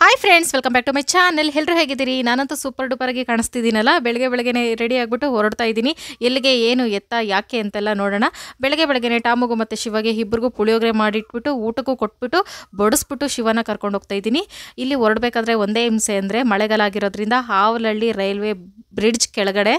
Hi friends, welcome back to my channel. ಎಲ್ಲರೂ ಹೇಗಿದ್ದೀರಿ? ನಾನಂತೂ ಸೂಪರ್ ಡೂಪರ್ ಆಗಿ ಕಾಣಿಸ್ತಿದ್ದೀನಲ್ಲ. ಬೆಳಗ್ಗೆನೆ ರೆಡಿ ಆಗಿಬಿಟ್ಟು ಹೊರಡ್ತಾ ಇದ್ದೀನಿ. ಎಲ್ಲಿಗೆ, ಏನು, ಎತ್ತ, ಯಾಕೆ ಅಂತೆಲ್ಲ ನೋಡೋಣ. ಬೆಳಗ್ಗೆನೆ ಟಾಮುಗೂ ಮತ್ತು ಶಿವಗೆ ಇಬ್ಬರಿಗೂ ಪುಳಿಯೋಗರೆ ಮಾಡಿಟ್ಬಿಟ್ಟು ಊಟಕ್ಕೂ ಕೊಟ್ಬಿಟ್ಟು ಬಡಿಸ್ಬಿಟ್ಟು ಶಿವನ ಕರ್ಕೊಂಡು ಹೋಗ್ತಾ ಇದ್ದೀನಿ. ಇಲ್ಲಿ ಹೊರಡಬೇಕಾದ್ರೆ ಒಂದೇ ಹಿಂಸೆ ಅಂದರೆ ಮಳೆಗಾಲ ಆಗಿರೋದ್ರಿಂದ ಹಾವಲಹಳ್ಳಿ ರೈಲ್ವೆ ಬ್ರಿಡ್ಜ್ ಕೆಳಗಡೆ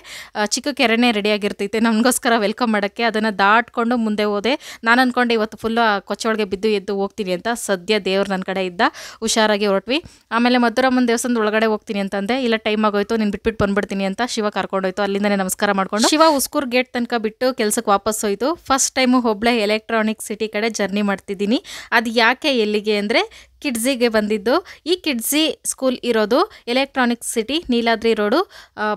ಚಿಕ್ಕ ಕೆರೆನೇ ರೆಡಿಯಾಗಿರ್ತೈತೆ ನಮಗೋಸ್ಕರ ವೆಲ್ಕಮ್ ಮಾಡೋಕ್ಕೆ. ಅದನ್ನು ದಾಟ್ಕೊಂಡು ಮುಂದೆ ಹೋದೆ. ನಾನು ಅಂದ್ಕೊಂಡೆ ಇವತ್ತು ಫುಲ್ಲು ಕೊಚ್ಚೊಳಗೆ ಬಿದ್ದು ಎದ್ದು ಹೋಗ್ತೀನಿ ಅಂತ. ಸದ್ಯ ದೇವ್ರು ನನ್ನ ಕಡೆ ಇದ್ದ, ಹುಷಾರಾಗಿ ಹೊರಟ್ವಿ. ಆಮೇಲೆ ಮಧುರಮ್ಮನ ದೇವಸ್ಥಾನದ ಒಳಗಡೆ ಹೋಗ್ತೀನಿ ಅಂತಂದೆ. ಇಲ್ಲ, ಟೈಮ್ ಆಗೋಯ್ತು, ನೀನು ಬಿಟ್ಬಿಟ್ಟು ಬಂದ್ಬಿಡ್ತೀನಿ ಅಂತ ಶಿವ ಕರ್ಕೊಂಡೋಯ್ತು. ಅಲ್ಲಿಂದನೇ ನಮಸ್ಕಾರ ಮಾಡ್ಕೊಂಡು ಶಿವ ಉಸ್ಕೂರ್ ಗೇಟ್ ತನಕ ಬಿಟ್ಟು ಕೆಲ್ಸಕ್ಕೆ ವಾಪಸ್ ಹೋಯ್ತು. ಫಸ್ಟ್ ಟೈಮು ಒಬ್ಳೆ ಎಲೆಕ್ಟ್ರಾನಿಕ್ ಸಿಟಿ ಕಡೆ ಜರ್ನಿ ಮಾಡ್ತಿದ್ದೀನಿ. ಅದು ಯಾಕೆ, ಎಲ್ಲಿಗೆ ಅಂದರೆ ಕಿಡ್ಸಿಗೆ ಬಂದಿದ್ದು. ಈ ಕಿಡ್ಸಿ ಸ್ಕೂಲ್ ಇರೋದು ಎಲೆಕ್ಟ್ರಾನಿಕ್ ಸಿಟಿ, ನೀಲಾದ್ರಿ ರೋಡು,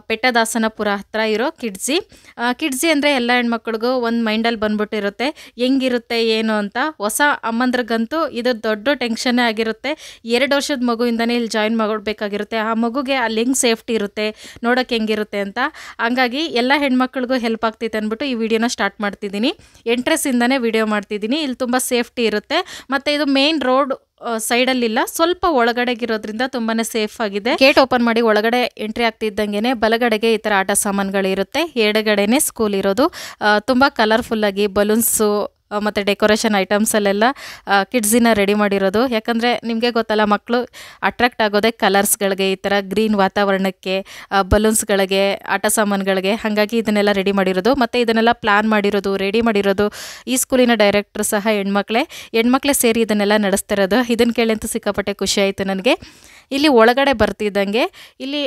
ಪೆಟ್ಟದಾಸನಪುರ ಹತ್ರ ಇರೋ ಕಿಡ್ಸಿ ಅಂದರೆ ಎಲ್ಲ ಹೆಣ್ಮಕ್ಳಿಗೂ ಒಂದು ಮೈಂಡಲ್ಲಿ ಬಂದ್ಬಿಟ್ಟಿರುತ್ತೆ, ಹೆಂಗಿರುತ್ತೆ ಏನು ಅಂತ. ಹೊಸ ಅಮ್ಮಂದ್ರಿಗಂತೂ ಇದು ದೊಡ್ಡ ಟೆನ್ಷನ್ನೇ ಆಗಿರುತ್ತೆ. 2 ವರ್ಷದ ಮಗುವಿಂದನೇ ಇಲ್ಲಿ ಜಾಯಿನ್ ಮಾಡಬೇಕಾಗಿರುತ್ತೆ. ಆ ಮಗುಗೆ ಅಲ್ಲಿ ಹೆಂಗೆ ಸೇಫ್ಟಿ ಇರುತ್ತೆ, ನೋಡೋಕ್ಕೆ ಹೆಂಗಿರುತ್ತೆ ಅಂತ. ಹಂಗಾಗಿ ಎಲ್ಲ ಹೆಣ್ಮಕ್ಳಿಗೂ ಹೆಲ್ಪ್ ಆಗ್ತೈತೆ ಅಂದ್ಬಿಟ್ಟು ಈ ವಿಡಿಯೋನ ಸ್ಟಾರ್ಟ್ ಮಾಡ್ತಿದ್ದೀನಿ. ಎಂಟ್ರೆನ್ಸಿಂದನೇ ವಿಡಿಯೋ ಮಾಡ್ತಿದ್ದೀನಿ. ಇಲ್ಲಿ ತುಂಬ ಸೇಫ್ಟಿ ಇರುತ್ತೆ. ಮತ್ತು ಇದು ಮೇನ್ ರೋಡ್ ಸೈಡಲ್ಲಿಲ್ಲ, ಸ್ವಲ್ಪ ಒಳಗಡೆಗಿರೋದ್ರಿಂದ ತುಂಬಾ ಸೇಫ್ ಆಗಿದೆ. ಗೇಟ್ ಓಪನ್ ಮಾಡಿ ಒಳಗಡೆ ಎಂಟ್ರಿ ಆಗ್ತಿದ್ದಂಗೆ ಬಲಗಡೆಗೆ ಈ ಥರ ಆಟ ಸಾಮಾನುಗಳಿರುತ್ತೆ, ಎಡಗಡೆನೇ ಸ್ಕೂಲ್ ಇರೋದು. ತುಂಬ ಕಲರ್ಫುಲ್ಲಾಗಿ ಬಲೂನ್ಸು ಮತ್ತು ಡೆಕೋರೇಷನ್ ಐಟಮ್ಸಲ್ಲೆಲ್ಲ ಕಿಡ್ಸಿನ ರೆಡಿ ಮಾಡಿರೋದು. ಯಾಕಂದರೆ ನಿಮಗೆ ಗೊತ್ತಲ್ಲ, ಮಕ್ಕಳು ಅಟ್ರಾಕ್ಟ್ ಆಗೋದೇ ಕಲರ್ಸ್ಗಳಿಗೆ, ಈ ಥರ ಗ್ರೀನ್ ವಾತಾವರಣಕ್ಕೆ, ಬಲೂನ್ಸ್ಗಳಿಗೆ, ಆಟ ಸಾಮಾನುಗಳಿಗೆ. ಹಾಗಾಗಿ ಇದನ್ನೆಲ್ಲ ರೆಡಿ ಮಾಡಿರೋದು. ಮತ್ತು ಇದನ್ನೆಲ್ಲ ಪ್ಲ್ಯಾನ್ ಮಾಡಿರೋದು, ರೆಡಿ ಮಾಡಿರೋದು ಈ ಸ್ಕೂಲಿನ ಡೈರೆಕ್ಟ್ರು ಸಹ ಹೆಣ್ಮಕ್ಳೇ ಸೇರಿ ಇದನ್ನೆಲ್ಲ ನಡೆಸ್ತಿರೋದು. ಇದನ್ನು ಕೇಳಂತೂ ಸಿಕ್ಕಾಪಟ್ಟೆ ಖುಷಿ ಆಯಿತು ನನಗೆ. ಇಲ್ಲಿ ಒಳಗಡೆ ಬರ್ತಿದ್ದಂಗೆ ಇಲ್ಲಿ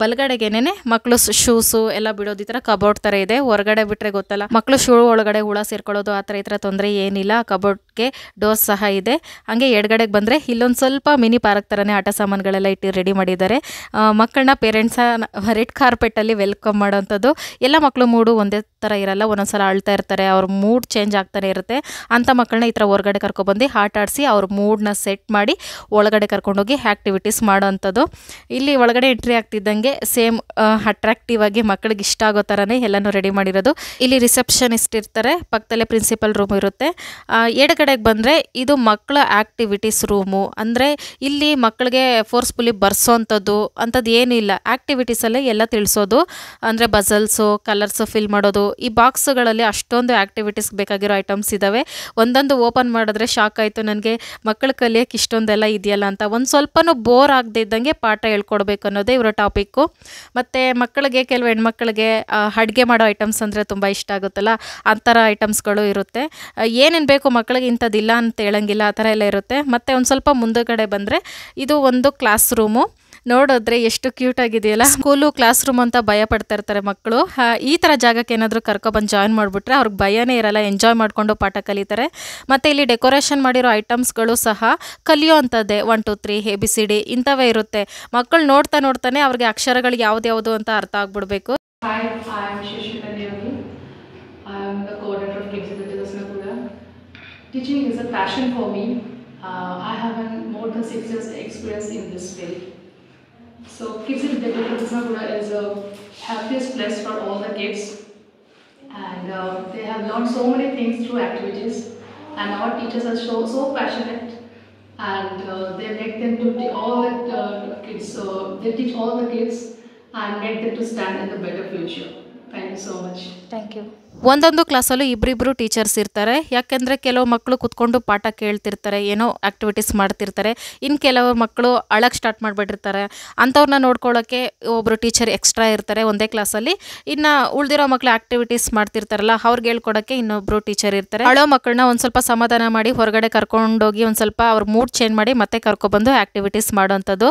ಬಲಗಡೆಗೇನೆ ಮಕ್ಕಳು ಶೂಸು ಎಲ್ಲ ಬಿಡೋದು, ಈ ಥರ ಕಬೋರ್ಡ್ ಥರ ಇದೆ. ಹೊರಗಡೆ ಬಿಟ್ಟರೆ ಗೊತ್ತಲ್ಲ, ಮಕ್ಕಳು ಶೂ ಒಳಗಡೆ ಹುಳ ಸೇರ್ಕೊಳ್ಳೋದು ಆ ಥರ ತೊಂದರೆ ಏನಿಲ್ಲ. ಕಬೋರ್ಡ್ಗೆ ಡೋರ್ ಸಹ ಇದೆ. ಹಾಗೆ ಎಡಗಡೆಗೆ ಬಂದರೆ ಇಲ್ಲೊಂದು ಸ್ವಲ್ಪ ಮಿನಿ ಪಾರ್ಕ್ ಥರನೇ ಆಟ ಸಾಮಾನುಗಳೆಲ್ಲ ಇಟ್ಟು ರೆಡಿ ಮಾಡಿದ್ದಾರೆ. ಮಕ್ಕಳನ್ನ ಪೇರೆಂಟ್ಸ ರೆಡ್ ಕಾರ್ಪೆಟಲ್ಲಿ ವೆಲ್ಕಮ್ ಮಾಡೋವಂಥದ್ದು. ಎಲ್ಲ ಮಕ್ಕಳು ಮೂಡು ಒಂದೇ ಥರ ಇರಲ್ಲ, ಒಂದೊಂದು ಸಲ ಅಳ್ತಾ ಇರ್ತಾರೆ, ಅವ್ರ ಮೂಡ್ ಚೇಂಜ್ ಆಗ್ತಾನೆ ಇರುತ್ತೆ. ಅಂಥ ಮಕ್ಕಳನ್ನ ಈ ಥರ ಹೊರಗಡೆ ಕರ್ಕೊಬಂದು ಆಟ ಆಡಿಸಿ ಅವ್ರ ಮೂಡನ್ನ ಸೆಟ್ ಮಾಡಿ ಒಳಗಡೆ ಕರ್ಕೊಂಡೋಗಿ ಆ್ಯಕ್ಟಿವಿಟೀಸ್ ಮಾಡೋವಂಥದ್ದು. ಇಲ್ಲಿ ಒಳಗಡೆ ಎಂಟ್ರಿ ಆಗ್ತಿದ್ದಂಗೆ ಸೇಮ್ ಅಟ್ರಾಕ್ಟಿವ್ ಆಗಿ ಮಕ್ಕಳಿಗೆ ಇಷ್ಟ ಆಗೋ ಥರನೇ ಎಲ್ಲನೂ ರೆಡಿ ಮಾಡಿರೋದು. ಇಲ್ಲಿ ರಿಸೆಪ್ಷನಿಸ್ಟ್ ಇರ್ತಾರೆ, ಪಕ್ಕದಲ್ಲೇ ಪ್ರಿನ್ಸಿಪಲ್ ರೂಮ್ ಇರುತ್ತೆ. ಎಡಗಡೆಗೆ ಬಂದರೆ ಇದು ಮಕ್ಕಳ ಆ್ಯಕ್ಟಿವಿಟೀಸ್ ರೂಮು. ಅಂದರೆ ಇಲ್ಲಿ ಮಕ್ಕಳಿಗೆ ಫೋರ್ಸ್ಫುಲಿ ಬರ್ಸೋವಂಥದ್ದು ಅಂಥದ್ದು ಏನಿಲ್ಲ, ಆ್ಯಕ್ಟಿವಿಟೀಸಲ್ಲೇ ಎಲ್ಲ ತಿಳಿಸೋದು. ಅಂದರೆ ಬಜಲ್ಸು, ಕಲರ್ಸು ಫಿಲ್ ಮಾಡೋದು. ಈ ಬಾಕ್ಸುಗಳಲ್ಲಿ ಅಷ್ಟೊಂದು ಆ್ಯಕ್ಟಿವಿಟೀಸ್ ಬೇಕಾಗಿರೋ ಐಟಮ್ಸ್ ಇದ್ದಾವೆ. ಒಂದೊಂದು ಓಪನ್ ಮಾಡಿದ್ರೆ ಶಾಕ್ ಆಯಿತು ನನಗೆ, ಮಕ್ಕಳು ಕಲಿಯೋಕ್ಕೆ ಇಷ್ಟೊಂದೆಲ್ಲ ಇದೆಯಲ್ಲ ಅಂತ. ಒಂದು ಸ್ವಲ್ಪನೂ ಬೋರ್ ಆಗದೆ ಇದ್ದಂಗೆ ಪಾಠ ಹೇಳ್ಕೊಡ್ಬೇಕು ಅನ್ನೋದೇ ಇವರ ಟಾಪಿಕ್ಕು. ಮತ್ತು ಮಕ್ಕಳಿಗೆ, ಕೆಲವು ಹೆಣ್ಮಕ್ಳಿಗೆ ಅಡುಗೆ ಮಾಡೋ ಐಟಮ್ಸ್ ಅಂದರೆ ತುಂಬ ಇಷ್ಟ ಆಗುತ್ತಲ್ಲ, ಆ ಥರ ಐಟಮ್ಸ್ಗಳು ಇರುತ್ತೆ. ಏನೇನು ಬೇಕು ಮಕ್ಕಳಿಗೆ ಇಂಥದ್ದಿಲ್ಲ ಅಂತ ಹೇಳಂಗಿಲ್ಲ, ಆ ಥರ ಎಲ್ಲ ಇರುತ್ತೆ. ಮತ್ತು ಒಂದು ಸ್ವಲ್ಪ ಮುಂದಗಡೆ ಬಂದರೆ ಇದು ಒಂದು ಕ್ಲಾಸ್ ರೂಮು. ನೋಡಿದ್ರೆ ಎಷ್ಟು ಕ್ಯೂಟ್ ಆಗಿದೆಯಲ್ಲ. ಸ್ಕೂಲು ಕ್ಲಾಸ್ ರೂಮ್ ಅಂತ ಭಯ ಪಡ್ತಾ ಇರ್ತಾರೆ ಮಕ್ಕಳು. ಈ ಥರ ಜಾಗಕ್ಕೆ ಏನಾದರೂ ಕರ್ಕೊಬಂದು ಜಾಯಿನ್ ಮಾಡಿಬಿಟ್ರೆ ಅವ್ರಿಗೆ ಭಯನೇ ಇರಲ್ಲ, ಎಂಜಾಯ್ ಮಾಡಿಕೊಂಡು ಪಾಠ ಕಲಿತಾರೆ. ಮತ್ತು ಇಲ್ಲಿ ಡೆಕೋರೇಷನ್ ಮಾಡಿರೋ ಐಟಮ್ಸ್ಗಳು ಸಹ ಕಲಿಯೋ ಅಂಥದ್ದೇ. 1 2 3 ABCD ಇಂಥವೇ ಇರುತ್ತೆ. ಮಕ್ಕಳು ನೋಡ್ತಾನೆ ಅವ್ರಿಗೆ ಅಕ್ಷರಗಳು ಯಾವ್ದು ಅಂತ ಅರ್ಥ ಆಗ್ಬಿಡ್ಬೇಕು. Hi, I am Shishika Devi. I am the coordinator of Kids Pura. Teaching is a passion for me. I have more than 6 years experience in this field. So Kids Pura is a happiest place for all the kids, and they have learned so many things through activities, and our teachers are so passionate, and they make them to all the kids. So they teach all the kids and make them to stand in the better future. Thank you so much. Thank you. ಒಂದೊಂದು ಕ್ಲಾಸಲ್ಲೂ ಇಬ್ಬರಿಬ್ಬರು teachers ಇರ್ತಾರೆ. ಯಾಕೆಂದರೆ ಕೆಲವು ಮಕ್ಕಳು ಕೂತ್ಕೊಂಡು ಪಾಠ ಕೇಳ್ತಿರ್ತಾರೆ, ಏನೋ activities ಮಾಡ್ತಿರ್ತಾರೆ. ಇನ್ನು ಕೆಲವು ಮಕ್ಕಳು ಅಳಕ್ಕೆ ಸ್ಟಾರ್ಟ್ ಮಾಡಿಬಿಟ್ಟಿರ್ತಾರೆ. ಅಂಥವ್ರನ್ನ ನೋಡ್ಕೊಳ್ಳೋಕ್ಕೆ ಒಬ್ಬರು ಟೀಚರ್ ಎಕ್ಸ್ಟ್ರಾ ಇರ್ತಾರೆ ಒಂದೇ ಕ್ಲಾಸಲ್ಲಿ. ಇನ್ನು ಉಳಿದಿರೋ ಮಕ್ಕಳು ಆ್ಯಕ್ಟಿವಿಟೀಸ್ ಮಾಡ್ತಿರ್ತಾರಲ್ಲ, ಅವ್ರಿಗೆ ಹೇಳ್ಕೊಡೋಕ್ಕೆ ಇನ್ನೊಬ್ಬರು ಟೀಚರ್ ಇರ್ತಾರೆ. ಅಳೋ ಮಕ್ಕಳನ್ನ ಒಂದು ಸ್ವಲ್ಪ ಸಮಾಧಾನ ಮಾಡಿ ಹೊರಗಡೆ ಕರ್ಕೊಂಡೋಗಿ ಒಂದು ಸ್ವಲ್ಪ ಅವ್ರ ಮೂಡ್ ಚೇಂಜ್ ಮಾಡಿ ಮತ್ತೆ ಕರ್ಕೊಬಂದು ಆ್ಯಕ್ಟಿವಿಟೀಸ್ ಮಾಡೋವಂಥದ್ದು.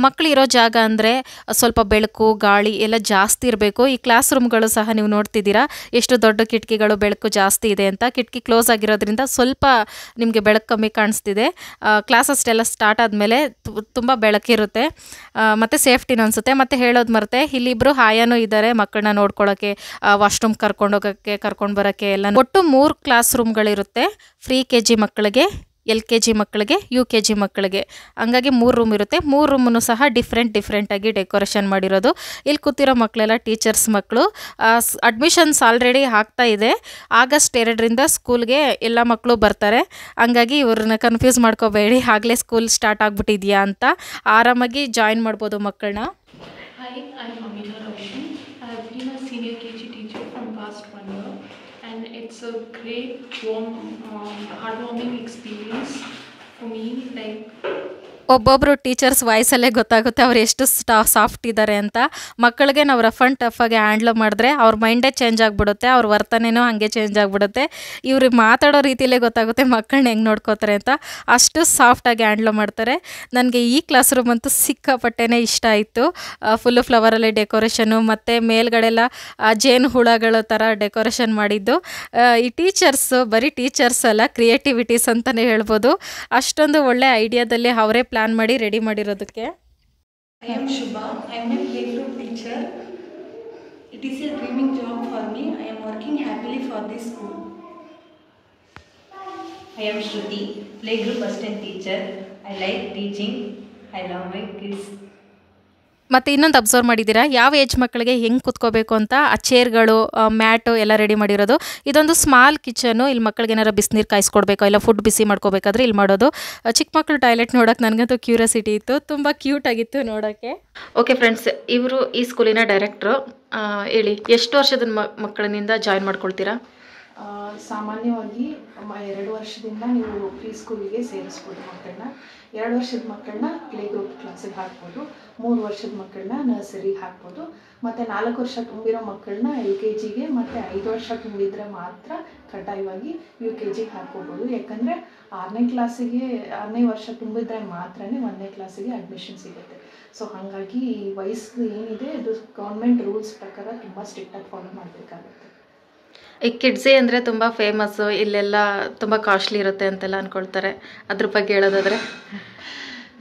ಮಕ್ಕಳು ಇರೋ ಜಾಗ ಅಂದರೆ ಸ್ವಲ್ಪ ಬೆಳಕು, ಗಾಳಿ ಎಲ್ಲ ಜಾಸ್ತಿ ಇರಬೇಕು. ಈ ಕ್ಲಾಸ್ ರೂಮ್ಗಳು ಸಹ ನೀವು ನೋಡ್ತಿದ್ದೀರಾ, ಎಷ್ಟು ದೊಡ್ಡ ಕಿಟಕಿಗಳು, ಬೆಳಕು ಜಾಸ್ತಿ ಇದೆ ಅಂತ. ಕಿಟಕಿ ಕ್ಲೋಸ್ ಆಗಿರೋದ್ರಿಂದ ಸ್ವಲ್ಪ ನಿಮಗೆ ಬೆಳಕು ಕಮ್ಮಿ ಕಾಣಿಸ್ತಿದೆ. ಕ್ಲಾಸಸ್ ಎಲ್ಲ ಸ್ಟಾರ್ಟ್ ಆದಮೇಲೆ ತುಂಬ ಬೆಳಕಿರುತ್ತೆ. ಮತ್ತು ಸೇಫ್ಟಿನೂ ಅನಿಸುತ್ತೆ. ಮತ್ತು ಹೇಳೋದು ಮರೆತೆ, ಇಲ್ಲಿಬ್ಬರು ಆಯಾನೂ ಇದ್ದಾರೆ ಮಕ್ಕಳನ್ನ ನೋಡ್ಕೊಳ್ಳೋಕ್ಕೆ, ವಾಶ್ರೂಮ್ ಕರ್ಕೊಂಡು ಹೋಗೋಕ್ಕೆ, ಕರ್ಕೊಂಡು ಬರೋಕ್ಕೆ ಎಲ್ಲ. ಒಟ್ಟು 3 ಕ್ಲಾಸ್ ರೂಮ್ಗಳಿರುತ್ತೆ ಫ್ರೀ KG ಮಕ್ಕಳಿಗೆ. LKG ಮಕ್ಕಳಿಗೆ, UKG ಮಕ್ಕಳಿಗೆ. ಹಂಗಾಗಿ 3 ರೂಮ್ ಇರುತ್ತೆ. 3 ರೂಮನ್ನು ಸಹ ಡಿಫ್ರೆಂಟಾಗಿ ಡೆಕೋರೇಷನ್ ಮಾಡಿರೋದು. ಇಲ್ಲಿ ಕೂತಿರೋ ಮಕ್ಕಳೆಲ್ಲ ಟೀಚರ್ಸ್ ಮಕ್ಕಳು. ಅಡ್ಮಿಷನ್ಸ್ ಆಲ್ರೆಡಿ ಆಗ್ತಾ ಇದೆ. ಆಗಸ್ಟ್ 2ರಿಂದ ಸ್ಕೂಲ್ಗೆ ಎಲ್ಲ ಮಕ್ಕಳು ಬರ್ತಾರೆ. ಹಂಗಾಗಿ ಇವ್ರನ್ನ ಕನ್ಫ್ಯೂಸ್ ಮಾಡ್ಕೋಬೇಡಿ, ಆಗಲೇ ಸ್ಕೂಲ್ ಸ್ಟಾರ್ಟ್ ಆಗಿಬಿಟ್ಟಿದೆಯಾ ಅಂತ. ಆರಾಮಾಗಿ ಜಾಯಿನ್ ಮಾಡ್ಬೋದು ಮಕ್ಕಳನ್ನ. Hi, I'm Amina Roshan. I have been a senior KG teacher from past 1 year, and it's a great, warm, heartwarming experience for me. Like, ಒಬ್ಬೊಬ್ಬರು ಟೀಚರ್ಸ್ ವಾಯ್ಸಲ್ಲೇ ಗೊತ್ತಾಗುತ್ತೆ ಅವ್ರು ಎಷ್ಟು ಸಾಫ್ಟ್ ಇದ್ದಾರೆ ಅಂತ. ಮಕ್ಕಳಿಗೆ ನಾವು ರಫ್ ಆ್ಯಂಡ್ ಟಫಾಗಿ ಹ್ಯಾಂಡ್ಲ್ ಮಾಡಿದ್ರೆ ಅವ್ರ ಮೈಂಡೇ ಚೇಂಜ್ ಆಗಿಬಿಡುತ್ತೆ, ಅವ್ರ ವರ್ತನೆಯೂ ಹಾಗೆ ಚೇಂಜ್ ಆಗಿಬಿಡುತ್ತೆ. ಇವ್ರಿಗೆ ಮಾತಾಡೋ ರೀತಿಯಲ್ಲೇ ಗೊತ್ತಾಗುತ್ತೆ ಮಕ್ಕಳನ್ನ ಹೆಂಗೆ ನೋಡ್ಕೋತಾರೆ ಅಂತ. ಅಷ್ಟು ಸಾಫ್ಟಾಗಿ ಹ್ಯಾಂಡ್ಲ್ ಮಾಡ್ತಾರೆ. ನನಗೆ ಈ ಕ್ಲಾಸ್ ರೂಮ್ ಅಂತೂ ಸಿಕ್ಕಾಪಟ್ಟೆನೇ ಇಷ್ಟ ಆಯಿತು. ಫುಲ್ಲು ಫ್ಲವರಲ್ಲೇ ಡೆಕೋರೇಷನು ಮತ್ತು ಮೇಲ್ಗಡೆಲ್ಲ ಜೇನು ಹುಳಗಳ ಥರ ಡೆಕೋರೇಷನ್ ಮಾಡಿದ್ದು. ಈ ಟೀಚರ್ಸು ಬರೀ ಟೀಚರ್ಸ್ ಅಲ್ಲ, ಕ್ರಿಯೇಟಿವಿಟೀಸ್ ಅಂತಲೇ ಹೇಳ್ಬೋದು. ಅಷ್ಟೊಂದು ಒಳ್ಳೆ ಐಡಿಯಾದಲ್ಲಿ ಅವರೇ ಪ್ಲ್ಯಾನ್ ಮಾಡಿ ready ಮಾಡಿರೋದಕ್ಕೆ. I am Shubha. I am a playgroup teacher. It is a dreaming job for me. I am working happily for this school. I am Shruti, playgroup assistant teacher. I like teaching. I love my kids. ಮತ್ತು ಇನ್ನೊಂದು observe ಮಾಡಿದ್ದೀರಾ, ಯಾವ age ಮಕ್ಕಳಿಗೆ ಹೆಂಗೆ ಕೂತ್ಕೋಬೇಕು ಅಂತ ಆ ಚೇರ್ಗಳು, mat ಎಲ್ಲ ready ಮಾಡಿರೋದು. ಇದೊಂದು ಸ್ಮಾಲ್ ಕಿಚನು. ಇಲ್ಲಿ ಮಕ್ಕಳಿಗೆ ಏನಾರು ಬಿಸಿನೀರು ಕಾಯಿಸ್ಕೊಡ್ಬೇಕು, ಇಲ್ಲ ಫುಡ್ ಬಿಸಿ ಮಾಡ್ಕೋಬೇಕಾದ್ರೆ ಇಲ್ಲಿ ಮಾಡೋದು. ಚಿಕ್ಕ ಮಕ್ಕಳು ಟಾಯ್ಲೆಟ್ ನೋಡೋಕೆ ನನಗಂತೂ ಕ್ಯೂರಿಯಾಸಿಟಿ ಇತ್ತು, ತುಂಬ ಕ್ಯೂಟಾಗಿತ್ತು ನೋಡೋಕ್ಕೆ. ಓಕೆ ಫ್ರೆಂಡ್ಸ್, ಇವರು ಈ ಸ್ಕೂಲಿನ ಡೈರೆಕ್ಟ್ರು. ಹೇಳಿ, ಎಷ್ಟು ವರ್ಷದ ಮಕ್ಕಳಿನಿಂದ ಜಾಯಿನ್ ಮಾಡ್ಕೊಳ್ತೀರಾ? ಸಾಮಾನ್ಯವಾಗಿ 2 ವರ್ಷದಿಂದ ನೀವು ಪ್ರೀ ಸ್ಕೂಲಿಗೆ ಸೇರಿಸ್ಬೋದು ಮಕ್ಕಳನ್ನ. 2 ವರ್ಷದ ಮಕ್ಕಳನ್ನ ಪ್ಲೇ ಗ್ರೂಪ್ ಕ್ಲಾಸಿಗೆ ಹಾಕ್ಬೋದು. 3 ವರ್ಷದ ಮಕ್ಕಳನ್ನ ನರ್ಸರಿಗೆ ಹಾಕ್ಬೋದು. ಮತ್ತು 4 ವರ್ಷ ತುಂಬಿರೋ ಮಕ್ಕಳನ್ನ LKGಗೆ ಮತ್ತು 5 ವರ್ಷ ತುಂಬಿದ್ರೆ ಮಾತ್ರ ಕಡ್ಡಾಯವಾಗಿ UKGಗೆ ಹಾಕ್ಕೋಬೋದು. ಯಾಕಂದರೆ 6ನೇ ವರ್ಷ ತುಂಬಿದ್ರೆ ಮಾತ್ರ 1ನೇ ಕ್ಲಾಸಿಗೆ ಅಡ್ಮಿಷನ್ ಸಿಗುತ್ತೆ. ಸೊ ಹಾಗಾಗಿ ಈ ವಯಸ್ಸು ಏನಿದೆ ಅದು ಗೌರ್ಮೆಂಟ್ ರೂಲ್ಸ್ ಪ್ರಕಾರ ತುಂಬ ಸ್ಟ್ರಿಕ್ಟಾಗಿ ಫಾಲೋ ಮಾಡಬೇಕಾಗುತ್ತೆ. ಈ ಕಿಡ್ಸಿ ಅಂದರೆ ತುಂಬ ಫೇಮಸ್ಸು, ಇಲ್ಲೆಲ್ಲ ತುಂಬ ಕಾಸ್ಟ್ಲಿ ಇರುತ್ತೆ ಅಂತೆಲ್ಲ ಅಂದ್ಕೊಳ್ತಾರೆ. ಅದ್ರ ಬಗ್ಗೆ ಹೇಳೋದಾದರೆ,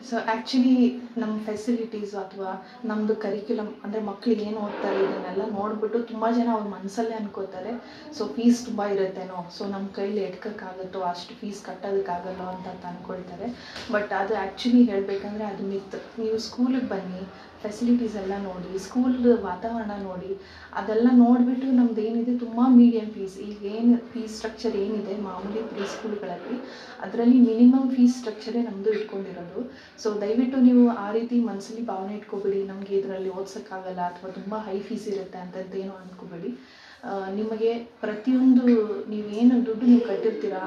ಸೊ ಆ್ಯಕ್ಚುಲಿ ನಮ್ಮ ಫೆಸಿಲಿಟೀಸು ಅಥವಾ ನಮ್ಮದು ಕರಿಕ್ಯುಲಮ್ ಅಂದರೆ ಮಕ್ಕಳಿಗೆ ಏನು ಓದ್ತಾರೆ ಇದನ್ನೆಲ್ಲ ನೋಡಿಬಿಟ್ಟು ತುಂಬ ಜನ ಅವ್ರ ಮನಸ್ಸಲ್ಲೇ ಅನ್ಕೋತಾರೆ, ಸೊ ಫೀಸ್ ತುಂಬ ಇರುತ್ತೇನೋ, ಸೊ ನಮ್ಮ ಕೈಲಿ ಎಟ್ಕೋಕ್ಕಾಗುತ್ತೋ, ಅಷ್ಟು ಫೀಸ್ ಕಟ್ಟೋದಕ್ಕಾಗಲ್ಲೋ ಅಂತ ಅಂದ್ಕೊಳ್ತಾರೆ. ಬಟ್ ಅದು ಆ್ಯಕ್ಚುಲಿ ಹೇಳಬೇಕಂದ್ರೆ ಅದು ಮಿತ್. ನೀವು ಸ್ಕೂಲಿಗೆ ಬನ್ನಿ, ಫೆಸಿಲಿಟೀಸ್ ಎಲ್ಲ ನೋಡಿ, ಸ್ಕೂಲ್ ವಾತಾವರಣ ನೋಡಿ, ಅದೆಲ್ಲ ನೋಡಿಬಿಟ್ಟು ನಮ್ದು ಏನಿದೆ ತುಂಬ ಮೀಡಿಯಮ್ ಫೀಸ್. ಈಗ ಏನು ಫೀಸ್ ಸ್ಟ್ರಕ್ಚರ್ ಏನಿದೆ ಮಾಮೂಲಿ ಪ್ರೀ ಸ್ಕೂಲ್ಗಳಲ್ಲಿ, ಅದರಲ್ಲಿ ಮಿನಿಮಮ್ ಫೀಸ್ ಸ್ಟ್ರಕ್ಚರೇ ನಮ್ಮದು ಇಟ್ಕೊಂಡಿರೋದು. ಸೊ ದಯವಿಟ್ಟು ನೀವು ಆ ರೀತಿ ಮನಸ್ಸಲ್ಲಿ ಭಾವನೆ ಇಟ್ಕೋಬೇಡಿ, ನಮಗೆ ಇದರಲ್ಲಿ ಓದ್ಸೋಕ್ಕಾಗಲ್ಲ ಅಥವಾ ತುಂಬ ಹೈ ಫೀಸ್ ಇರುತ್ತೆ ಅಂತದ್ದೇನು ಅಂದ್ಕೋಬೇಡಿ. ನಿಮಗೆ ಪ್ರತಿಯೊಂದು ನೀವೇನು ದುಡ್ಡು ನೀವು ಕಟ್ಟಿರ್ತೀರಾ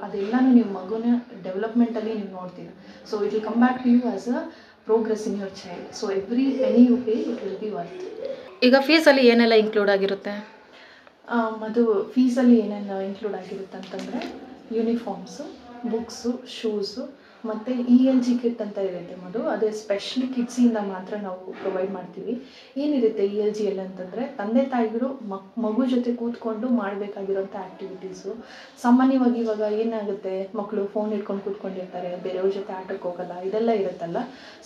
ಅದೆಲ್ಲನೂ ನಿಮ್ಮ ಮಗುನ ಡೆವಲಪ್ಮೆಂಟಲ್ಲಿ ನೀವು ನೋಡ್ತೀರಾ. So it will come back to you as a progress in your child. So every penny you pay it will be worth. ಈಗ ಫೀಸಲ್ಲಿ ಏನೆಲ್ಲ ಇನ್ಕ್ಲೂಡ್ ಆಗಿರುತ್ತೆ? ಅದು ಫೀಸಲ್ಲಿ ಏನೇನು ಇನ್ಕ್ಲೂಡ್ ಆಗಿರುತ್ತೆ ಅಂತಂದರೆ ಯೂನಿಫಾರ್ಮ್ಸು, ಬುಕ್ಸು, ಶೂಸು ಮತ್ತು ELG ಕಿಟ್ ಅಂತ ಇರುತ್ತೆ ಮದು. ಅದೇ ಸ್ಪೆಷಲಿ ಕಿಡ್ಸಿಂದ ಮಾತ್ರ ನಾವು ಪ್ರೊವೈಡ್ ಮಾಡ್ತೀವಿ. ಏನಿರುತ್ತೆ ELG ಎಲ್ಲ ಅಂತಂದರೆ ತಂದೆ ತಾಯಿಗಳು ಮಗು ಜೊತೆ ಕೂತ್ಕೊಂಡು ಮಾಡಬೇಕಾಗಿರೋಂಥ ಆ್ಯಕ್ಟಿವಿಟೀಸು. ಸಾಮಾನ್ಯವಾಗಿ ಇವಾಗ ಏನಾಗುತ್ತೆ, ಮಕ್ಕಳು ಫೋನ್ ಇಟ್ಕೊಂಡು ಕೂತ್ಕೊಂಡಿರ್ತಾರೆ, ಬೇರೆಯವ್ರ ಜೊತೆ ಆಟಕ್ಕೆ ಹೋಗಲ್ಲ, ಇದೆಲ್ಲ ಇರುತ್ತಲ್ಲ.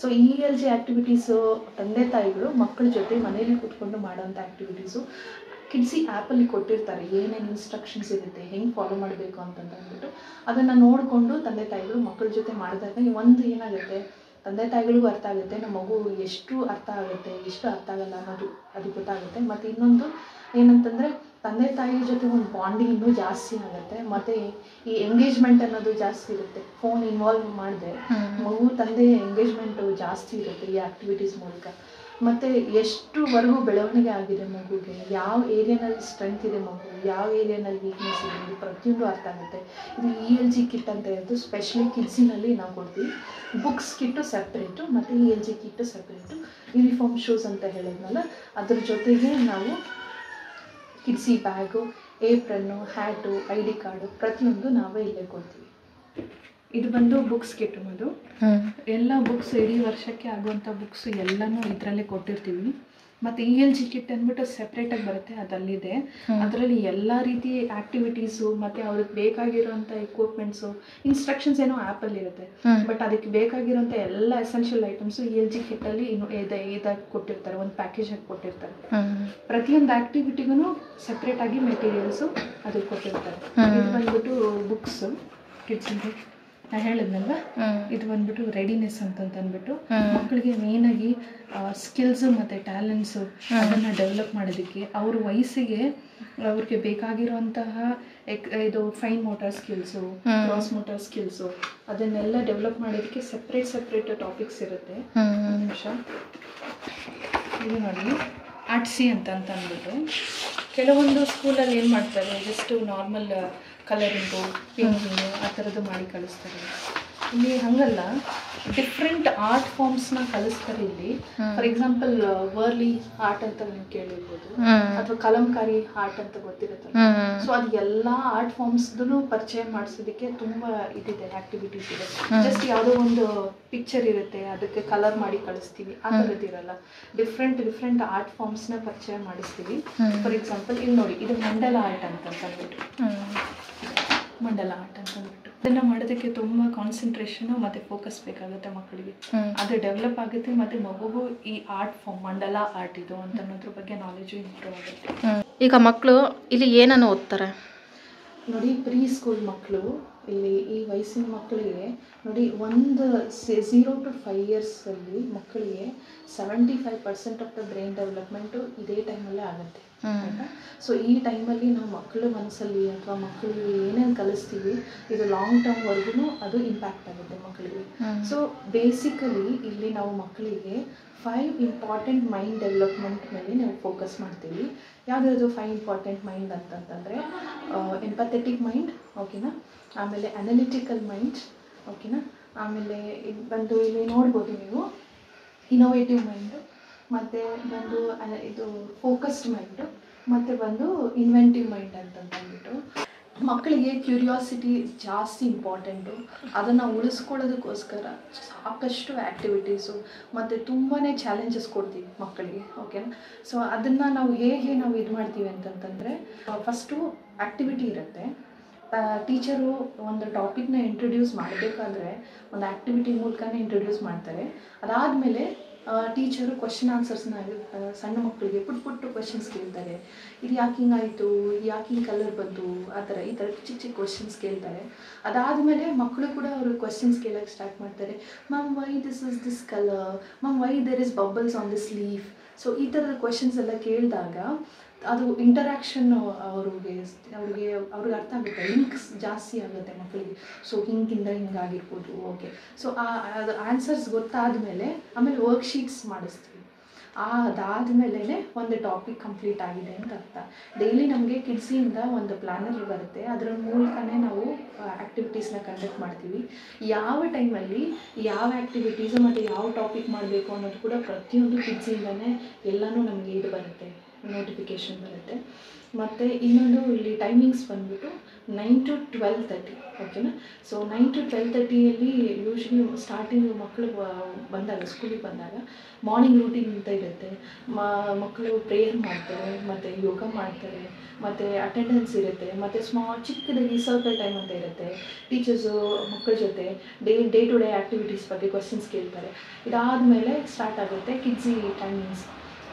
ಸೊ ELG ಆ್ಯಕ್ಟಿವಿಟೀಸು ತಂದೆ ತಾಯಿಗಳು ಮಕ್ಕಳ ಜೊತೆ ಮನೇಲಿ ಕೂತ್ಕೊಂಡು ಮಾಡೋಂಥ ಆ್ಯಕ್ಟಿವಿಟೀಸು ಕಿಡ್ಸಿ ಆ್ಯಪಲ್ಲಿ ಕೊಟ್ಟಿರ್ತಾರೆ. ಏನೇನು ಇನ್ಸ್ಟ್ರಕ್ಷನ್ಸ್ ಇರುತ್ತೆ, ಹೆಂಗೆ ಫಾಲೋ ಮಾಡಬೇಕು ಅಂತಂದ್ಬಿಟ್ಟು ಅದನ್ನು ನೋಡಿಕೊಂಡು ತಂದೆ ತಾಯಿಗಳು ಮಕ್ಕಳ ಜೊತೆ ಮಾಡಿದಾಗ ಒಂದು ಏನಾಗುತ್ತೆ, ತಂದೆ ತಾಯಿಗಳಿಗೂ ಅರ್ಥ ಆಗುತ್ತೆ, ನಮ್ಮ ಮಗು ಎಷ್ಟು ಅರ್ಥ ಆಗುತ್ತೆ, ಎಷ್ಟು ಅರ್ಥ ಆಗಲ್ಲ ಅನ್ನೋದು ಅದು ಗೊತ್ತಾಗುತ್ತೆ. ಮತ್ತು ಇನ್ನೊಂದು ಏನಂತಂದರೆ ತಂದೆ ತಾಯಿ ಜೊತೆ ಒಂದು ಬಾಂಡಿಂಗ್ ಇನ್ನೂ ಜಾಸ್ತಿ ಆಗುತ್ತೆ. ಮತ್ತು ಈ ಎಂಗೇಜ್ಮೆಂಟ್ ಅನ್ನೋದು ಜಾಸ್ತಿ ಇರುತ್ತೆ. ಫೋನ್ ಇನ್ವಾಲ್ವ್ ಮಾಡಿದೆ ಮಗು ತಂದೆ ಎಂಗೇಜ್ಮೆಂಟು ಜಾಸ್ತಿ ಇರುತ್ತೆ ಈ ಆ್ಯಕ್ಟಿವಿಟೀಸ್ ಮೂಲಕ. ಮತ್ತು ಎಷ್ಟುವರೆಗೂ ಬೆಳವಣಿಗೆ ಆಗಿದೆ ಮಗುಗೆ, ಯಾವ ಏರಿಯಾನಲ್ಲಿ ಸ್ಟ್ರೆಂತ್ ಇದೆ ಮಗು, ಯಾವ ಏರಿಯಾನಲ್ಲಿ ವೀಕ್ನೆಸ್ ಇದೆ, ಇದು ಪ್ರತಿಯೊಂದು ಅರ್ಥ ಆಗುತ್ತೆ. ಇದು ELG ಕಿಟ್ ಅಂತ ಇರೋದು ಸ್ಪೆಷಲಿ ಕಿಡ್ಸಿನಲ್ಲಿ ನಾವು ಕೊಡ್ತೀವಿ. ಬುಕ್ಸ್ ಕಿಟ್ಟು ಸಪ್ರೇಟು ಮತ್ತು ELG kit separate. Uniform shoes ಅಂತ ಹೇಳಿದ್ನಲ್ಲ, ಅದ್ರ ಜೊತೆಗೆ ನಾವು ಕಿಡ್ಸಿ bag, apron, hat, ID card ಪ್ರತಿಯೊಂದು ನಾವೇ ಇಲ್ಲೇ ಕೊಡ್ತೀವಿ. ಇದು ಬಂದು ಬುಕ್ಸ್ ಕಿಟ್ ಅದು. ಎಲ್ಲ ಬುಕ್ಸ್ ಇಡೀ ವರ್ಷಕ್ಕೆ ಆಗುವಂಥ ಬುಕ್ಸ್ ಎಲ್ಲನೂ ಇದರಲ್ಲೇ ಕೊಟ್ಟಿರ್ತೀವಿ. ಮತ್ತು ELG ಕಿಟ್ ಅಂದ್ಬಿಟ್ಟು ಸೆಪ್ರೇಟಾಗಿ ಬರುತ್ತೆ, ಅದಲ್ಲಿದೆ. ಅದರಲ್ಲಿ ಎಲ್ಲ ರೀತಿ ಆ್ಯಕ್ಟಿವಿಟೀಸು ಮತ್ತು ಅವ್ರಿಗೆ ಬೇಕಾಗಿರೋಂಥ ಎಕ್ವಿಪ್ಮೆಂಟ್ಸು, ಇನ್ಸ್ಟ್ರಕ್ಷನ್ಸ್ ಏನೋ ಆ್ಯಪಲ್ಲಿ ಇರುತ್ತೆ. ಬಟ್ ಅದಕ್ಕೆ ಬೇಕಾಗಿರೋಂಥ ಎಲ್ಲ ಎಸೆನ್ಷಿಯಲ್ ಐಟಮ್ಸು ELG ಕಿಟ್ಟಲ್ಲಿ ಇನ್ನು ಇದಾಗಿ ಕೊಟ್ಟಿರ್ತಾರೆ, ಒಂದು ಪ್ಯಾಕೇಜಾಗಿ ಕೊಟ್ಟಿರ್ತಾರೆ. ಪ್ರತಿಯೊಂದು ಆ್ಯಕ್ಟಿವಿಟಿಗೂ ಸಪ್ರೇಟಾಗಿ ಮೆಟೀರಿಯಲ್ಸು ಅದು ಕೊಟ್ಟಿರ್ತಾರೆ. ಇದು ಬಂದ್ಬಿಟ್ಟು ಬುಕ್ಸು ಕಿಡ್ಸಿಂದು. ನಾನು ಹೇಳಿದ್ನಲ್ವ, ಇದು ಬಂದ್ಬಿಟ್ಟು ರೆಡಿನೆಸ್ ಅಂತಂದ್ಬಿಟ್ಟು ಮಕ್ಕಳಿಗೆ ಮೇಯ್ನಾಗಿ ಸ್ಕಿಲ್ಸು ಮತ್ತು ಟ್ಯಾಲೆಂಟ್ಸು ಅದನ್ನು ಡೆವಲಪ್ ಮಾಡೋದಕ್ಕೆ ಅವ್ರ ವಯಸ್ಸಿಗೆ ಅವ್ರಿಗೆ ಬೇಕಾಗಿರುವಂತಹ ಇದು fine motor skills, cross motor skills ಅದನ್ನೆಲ್ಲ ಡೆವಲಪ್ ಮಾಡೋದಕ್ಕೆ ಸಪ್ರೇಟ್ ಟಾಪಿಕ್ಸ್ ಇರುತ್ತೆ. ಒಂದು ನಿಮಿಷ, ಇದು ನೋಡಿ ಆರ್ಟ್ಸಿ ಅಂತ ಅಂದ್ಬಿಟ್ಟು ಕೆಲವೊಂದು ಸ್ಕೂಲಲ್ಲಿ ಏನು ಮಾಡ್ತಾರೆ, ಜಸ್ಟ್ ನಾರ್ಮಲ್ ಕಲರಿಂಗು, ಪೇಂಟಿಂಗು ಆ ಥರದ್ದು ಮಾಡಿ ಕಳಿಸ್ತಾರೆ. ಇಲ್ಲಿ ಹಂಗಲ್ಲ, ಡಿಫ್ರೆಂಟ್ ಆರ್ಟ್ ಫಾರ್ಮ್ಸ್ನ ಕಲಿಸ್ತಾರೆ ಇಲ್ಲಿ. ಫಾರ್ ಎಕ್ಸಾಂಪಲ್ ವರ್ಲಿ ಆರ್ಟ್ ಅಂತ ನೀವು ಕೇಳಿರ್ಬೋದು, ಅಥವಾ ಕಲಂಕಾರಿ ಆರ್ಟ್ ಅಂತ ಗೊತ್ತಿರುತ್ತಲ್ಲ. ಸೊ ಅದು ಎಲ್ಲ ಆರ್ಟ್ ಫಾರ್ಮ್ಸ್ದು ಪರಿಚಯ ಮಾಡಿಸೋದಕ್ಕೆ ತುಂಬಾ ಇದಿದೆ, ಆಕ್ಟಿವಿಟೀಸ್ ಇದೆ. ಜಸ್ಟ್ ಯಾವುದೋ ಒಂದು ಪಿಕ್ಚರ್ ಇರುತ್ತೆ, ಅದಕ್ಕೆ ಕಲರ್ ಮಾಡಿ ಕಳಿಸ್ತೀವಿ, ಆ ಥರದ್ದಿರಲ್ಲ. ಡಿಫ್ರೆಂಟ್ ಆರ್ಟ್ ಫಾರ್ಮ್ಸ್ನ ಪರಿಚಯ ಮಾಡಿಸ್ತೀವಿ. ಫಾರ್ ಎಕ್ಸಾಂಪಲ್ ಇಲ್ಲಿ ನೋಡಿ, ಇದು ಮಂಡಲ ಆರ್ಟ್ ಅಂತಂದ್ಬಿಟ್ಟು, ಮಂಡಲ ಆರ್ಟ್ ಅಂತಂದ್ಬಿಟ್ಟು ಅದನ್ನ ಮಾಡೋದಕ್ಕೆ ತುಂಬಾ ಕಾನ್ಸಂಟ್ರೇಷನು ಮತ್ತೆ ಫೋಕಸ್ ಬೇಕಾಗುತ್ತೆ ಮಕ್ಕಳಿಗೆ. ಅದು ಡೆವಲಪ್ ಆಗುತ್ತೆ, ಮತ್ತೆ ಮಗುಗೂ ಈ ಆರ್ಟ್ ಫಾರ್ಮ್ ಮಂಡಲ ಆರ್ಟ್ ಇದು ಅಂತ ಅನ್ನೋದ್ರ ಬಗ್ಗೆ ನಾಲೆಜು ಇಂಪ್ರೂವ್ ಆಗುತ್ತೆ. ಈಗ ಮಕ್ಕಳು ಇಲ್ಲಿ ಏನನ್ನು ಓದ್ತಾರೆ ನೋಡಿ, ಪ್ರೀ ಸ್ಕೂಲ್ ಮಕ್ಕಳು ಇಲ್ಲಿ ಈ ವಯಸ್ಸಿನ ಮಕ್ಕಳಿಗೆ ನೋಡಿ, ಒಂದು 0 to 5 years ಅಲ್ಲಿ ಮಕ್ಕಳಿಗೆ 75% ಆಫ್ ದ ಬ್ರೈನ್ ಡೆವಲಪ್ಮೆಂಟು ಇದೇ ಟೈಮಲ್ಲೇ ಆಗುತ್ತೆ. ಆಯಿತಾ? ಸೊ ಈ ಟೈಮಲ್ಲಿ ನಾವು ಮಕ್ಕಳ ಮನಸ್ಸಲ್ಲಿ ಅಥವಾ ಮಕ್ಕಳಿಗೆ ಏನೇನು ಕಲಿಸ್ತೀವಿ ಇದು ಲಾಂಗ್ ಟರ್ಮ್ವರೆಗೂ ಅದು ಇಂಪ್ಯಾಕ್ಟ್ ಆಗುತ್ತೆ ಮಕ್ಕಳಿಗೆ. ಸೊ ಬೇಸಿಕಲಿ ಇಲ್ಲಿ ನಾವು ಮಕ್ಕಳಿಗೆ 5 ಇಂಪಾರ್ಟೆಂಟ್ ಮೈಂಡ್ ಡೆವಲಪ್ಮೆಂಟ್ ಮೇಲೆ ನಾವು ಫೋಕಸ್ ಮಾಡ್ತೀವಿ. ಯಾವುದಾದ್ರು 5 ಇಂಪಾರ್ಟೆಂಟ್ ಮೈಂಡ್ ಅಂತಂತಂದರೆ ಎಂಪಥೆಟಿಕ್ ಮೈಂಡ್, ಓಕೆನಾ, ಆಮೇಲೆ ಅನಲಿಟಿಕಲ್ ಮೈಂಡ್, ಓಕೆನಾ, ಆಮೇಲೆ ಇದು ಬಂದು ಇಲ್ಲಿ ನೋಡ್ಬೋದು ನೀವು ಇನೋವೇಟಿವ್ ಮೈಂಡು, ಮತ್ತು ಬಂದು ಇದು ಫೋಕಸ್ಡ್ ಮೈಂಡು, ಮತ್ತು ಬಂದು ಇನ್ವೆಂಟಿವ್ ಮೈಂಡ್ ಅಂತಂದ್ಬಿಟ್ಟು. ಮಕ್ಕಳಿಗೆ ಕ್ಯೂರಿಯಾಸಿಟಿ ಜಾಸ್ತಿ ಇಂಪಾರ್ಟೆಂಟು. ಅದನ್ನು ಉಳಿಸ್ಕೊಳ್ಳೋದಕ್ಕೋಸ್ಕರ ಸಾಕಷ್ಟು ಆ್ಯಕ್ಟಿವಿಟೀಸು ಮತ್ತು ತುಂಬಾ ಚಾಲೆಂಜಸ್ ಕೊಡ್ತೀವಿ ಮಕ್ಕಳಿಗೆ, ಓಕೆನಾ. ಸೊ ಅದನ್ನು ನಾವು ಹೇಗೆ ನಾವು ಇದು ಮಾಡ್ತೀವಿ ಅಂತಂತಂದರೆ, ಫಸ್ಟು ಆ್ಯಕ್ಟಿವಿಟಿ ಇರುತ್ತೆ. ಟೀಚರು ಒಂದು ಟಾಪಿಕ್ನ ಇಂಟ್ರೊಡ್ಯೂಸ್ ಮಾಡಬೇಕಾದ್ರೆ ಒಂದು ಆ್ಯಕ್ಟಿವಿಟಿ ಮೂಲಕನೇ ಇಂಟ್ರೊಡ್ಯೂಸ್ ಮಾಡ್ತಾರೆ. ಅದಾದಮೇಲೆ ಟೀಚರು ಕ್ವಶನ್ ಆನ್ಸರ್ಸ್ನ ಸಣ್ಣ ಮಕ್ಕಳಿಗೆ ಪುಟ್ಟು ಕ್ವಶನ್ಸ್ ಕೇಳ್ತಾರೆ. ಇದು ಯಾಕೆ ಹಿಂಗಾಯಿತು, ಯಾಕೆ ಹಿಂಗೆ ಕಲರ್ ಬಂತು, ಈ ಥರ ಚಿಕ್ಕ ಕ್ವಶನ್ಸ್ ಕೇಳ್ತಾರೆ. ಅದಾದಮೇಲೆ ಮಕ್ಕಳು ಕೂಡ ಅವರು ಕ್ವಶನ್ಸ್ ಕೇಳೋಕ್ಕೆ ಸ್ಟಾರ್ಟ್ ಮಾಡ್ತಾರೆ. Ma'am why this is this colour, ma'am why there is bubbles on this leaf. So ಈ ಥರದ ಕ್ವಶನ್ಸ್ ಎಲ್ಲ ಕೇಳಿದಾಗ ಅದು ಇಂಟರಾಕ್ಷನ್ ಅವ್ರಿಗೆ ಅರ್ಥ ಆಗುತ್ತೆ, ಲಿಂಕ್ಸ್ ಜಾಸ್ತಿ ಆಗುತ್ತೆ ಮಕ್ಕಳಿಗೆ. ಸೊ ಹಿಂಗಿಂದ ಹಿಂಗಾಗಿರ್ಬೋದು, ಓಕೆ. ಸೊ ಅದು ಆನ್ಸರ್ಸ್ ಗೊತ್ತಾದಮೇಲೆ ಆಮೇಲೆ ವರ್ಕ್ಶೀಟ್ಸ್ ಮಾಡಿಸ್ತೀವಿ. ಅದಾದಮೇಲೆ ಒಂದು ಟಾಪಿಕ್ ಕಂಪ್ಲೀಟ್ ಆಗಿದೆ ಅಂತ ಅರ್ಥ. ಡೈಲಿ ನಮಗೆ ಕಿಡ್ಸಿಯಿಂದ ಒಂದು ಪ್ಲ್ಯಾನರ್ ಬರುತ್ತೆ, ಅದರ ಮೂಲಕನೇ ನಾವು ಆ್ಯಕ್ಟಿವಿಟೀಸ್ನ ಕಂಡಕ್ಟ್ ಮಾಡ್ತೀವಿ. ಯಾವ ಟೈಮಲ್ಲಿ ಯಾವ ಆ್ಯಕ್ಟಿವಿಟೀಸು ಮತ್ತು ಯಾವ ಟಾಪಿಕ್ ಮಾಡಬೇಕು ಅನ್ನೋದು ಕೂಡ ಪ್ರತಿಯೊಂದು ಕಿಡ್ಸಿಂದನೇ ಎಲ್ಲನೂ ನಮಗೆ ಇದು ಬರುತ್ತೆ, ನೋಟಿಫಿಕೇಷನ್ ಬರುತ್ತೆ. ಮತ್ತು ಇನ್ನೊಂದು ಇಲ್ಲಿ ಟೈಮಿಂಗ್ಸ್ ಬಂದುಬಿಟ್ಟು 9 to 12:30, ಓಕೆನಾ. ಸೊ 9 to 12:30ಯಲ್ಲಿ ಯೂಶ್ವಲಿ ಸ್ಟಾರ್ಟಿಂಗ್ ಮಕ್ಕಳು ಬಂದಾಗ, ಸ್ಕೂಲಿಗೆ ಬಂದಾಗ ಮಾರ್ನಿಂಗ್ ರೂಟೀನ್ ಅಂತ ಇರುತ್ತೆ. ಮಕ್ಕಳು ಪ್ರೇಯರ್ ಮಾಡ್ತಾರೆ, ಮತ್ತು ಯೋಗ ಮಾಡ್ತಾರೆ, ಮತ್ತು ಅಟೆಂಡೆನ್ಸ್ ಇರುತ್ತೆ, ಮತ್ತು ಚಿಕ್ಕದಾಗಿ ಸರ್ಕಲ್ ಟೈಮ್ ಅಂತ ಇರುತ್ತೆ. ಟೀಚರ್ಸು ಮಕ್ಕಳ ಜೊತೆ ಡೇ ಟು ಡೇ ಆ್ಯಕ್ಟಿವಿಟೀಸ್ ಬಗ್ಗೆ ಕ್ವಶನ್ಸ್ ಕೇಳ್ತಾರೆ. ಇದಾದಮೇಲೆ ಸ್ಟಾರ್ಟ್ ಆಗುತ್ತೆ ಕಿಡ್ಸಿ ಟೈಮಿಂಗ್ಸ್.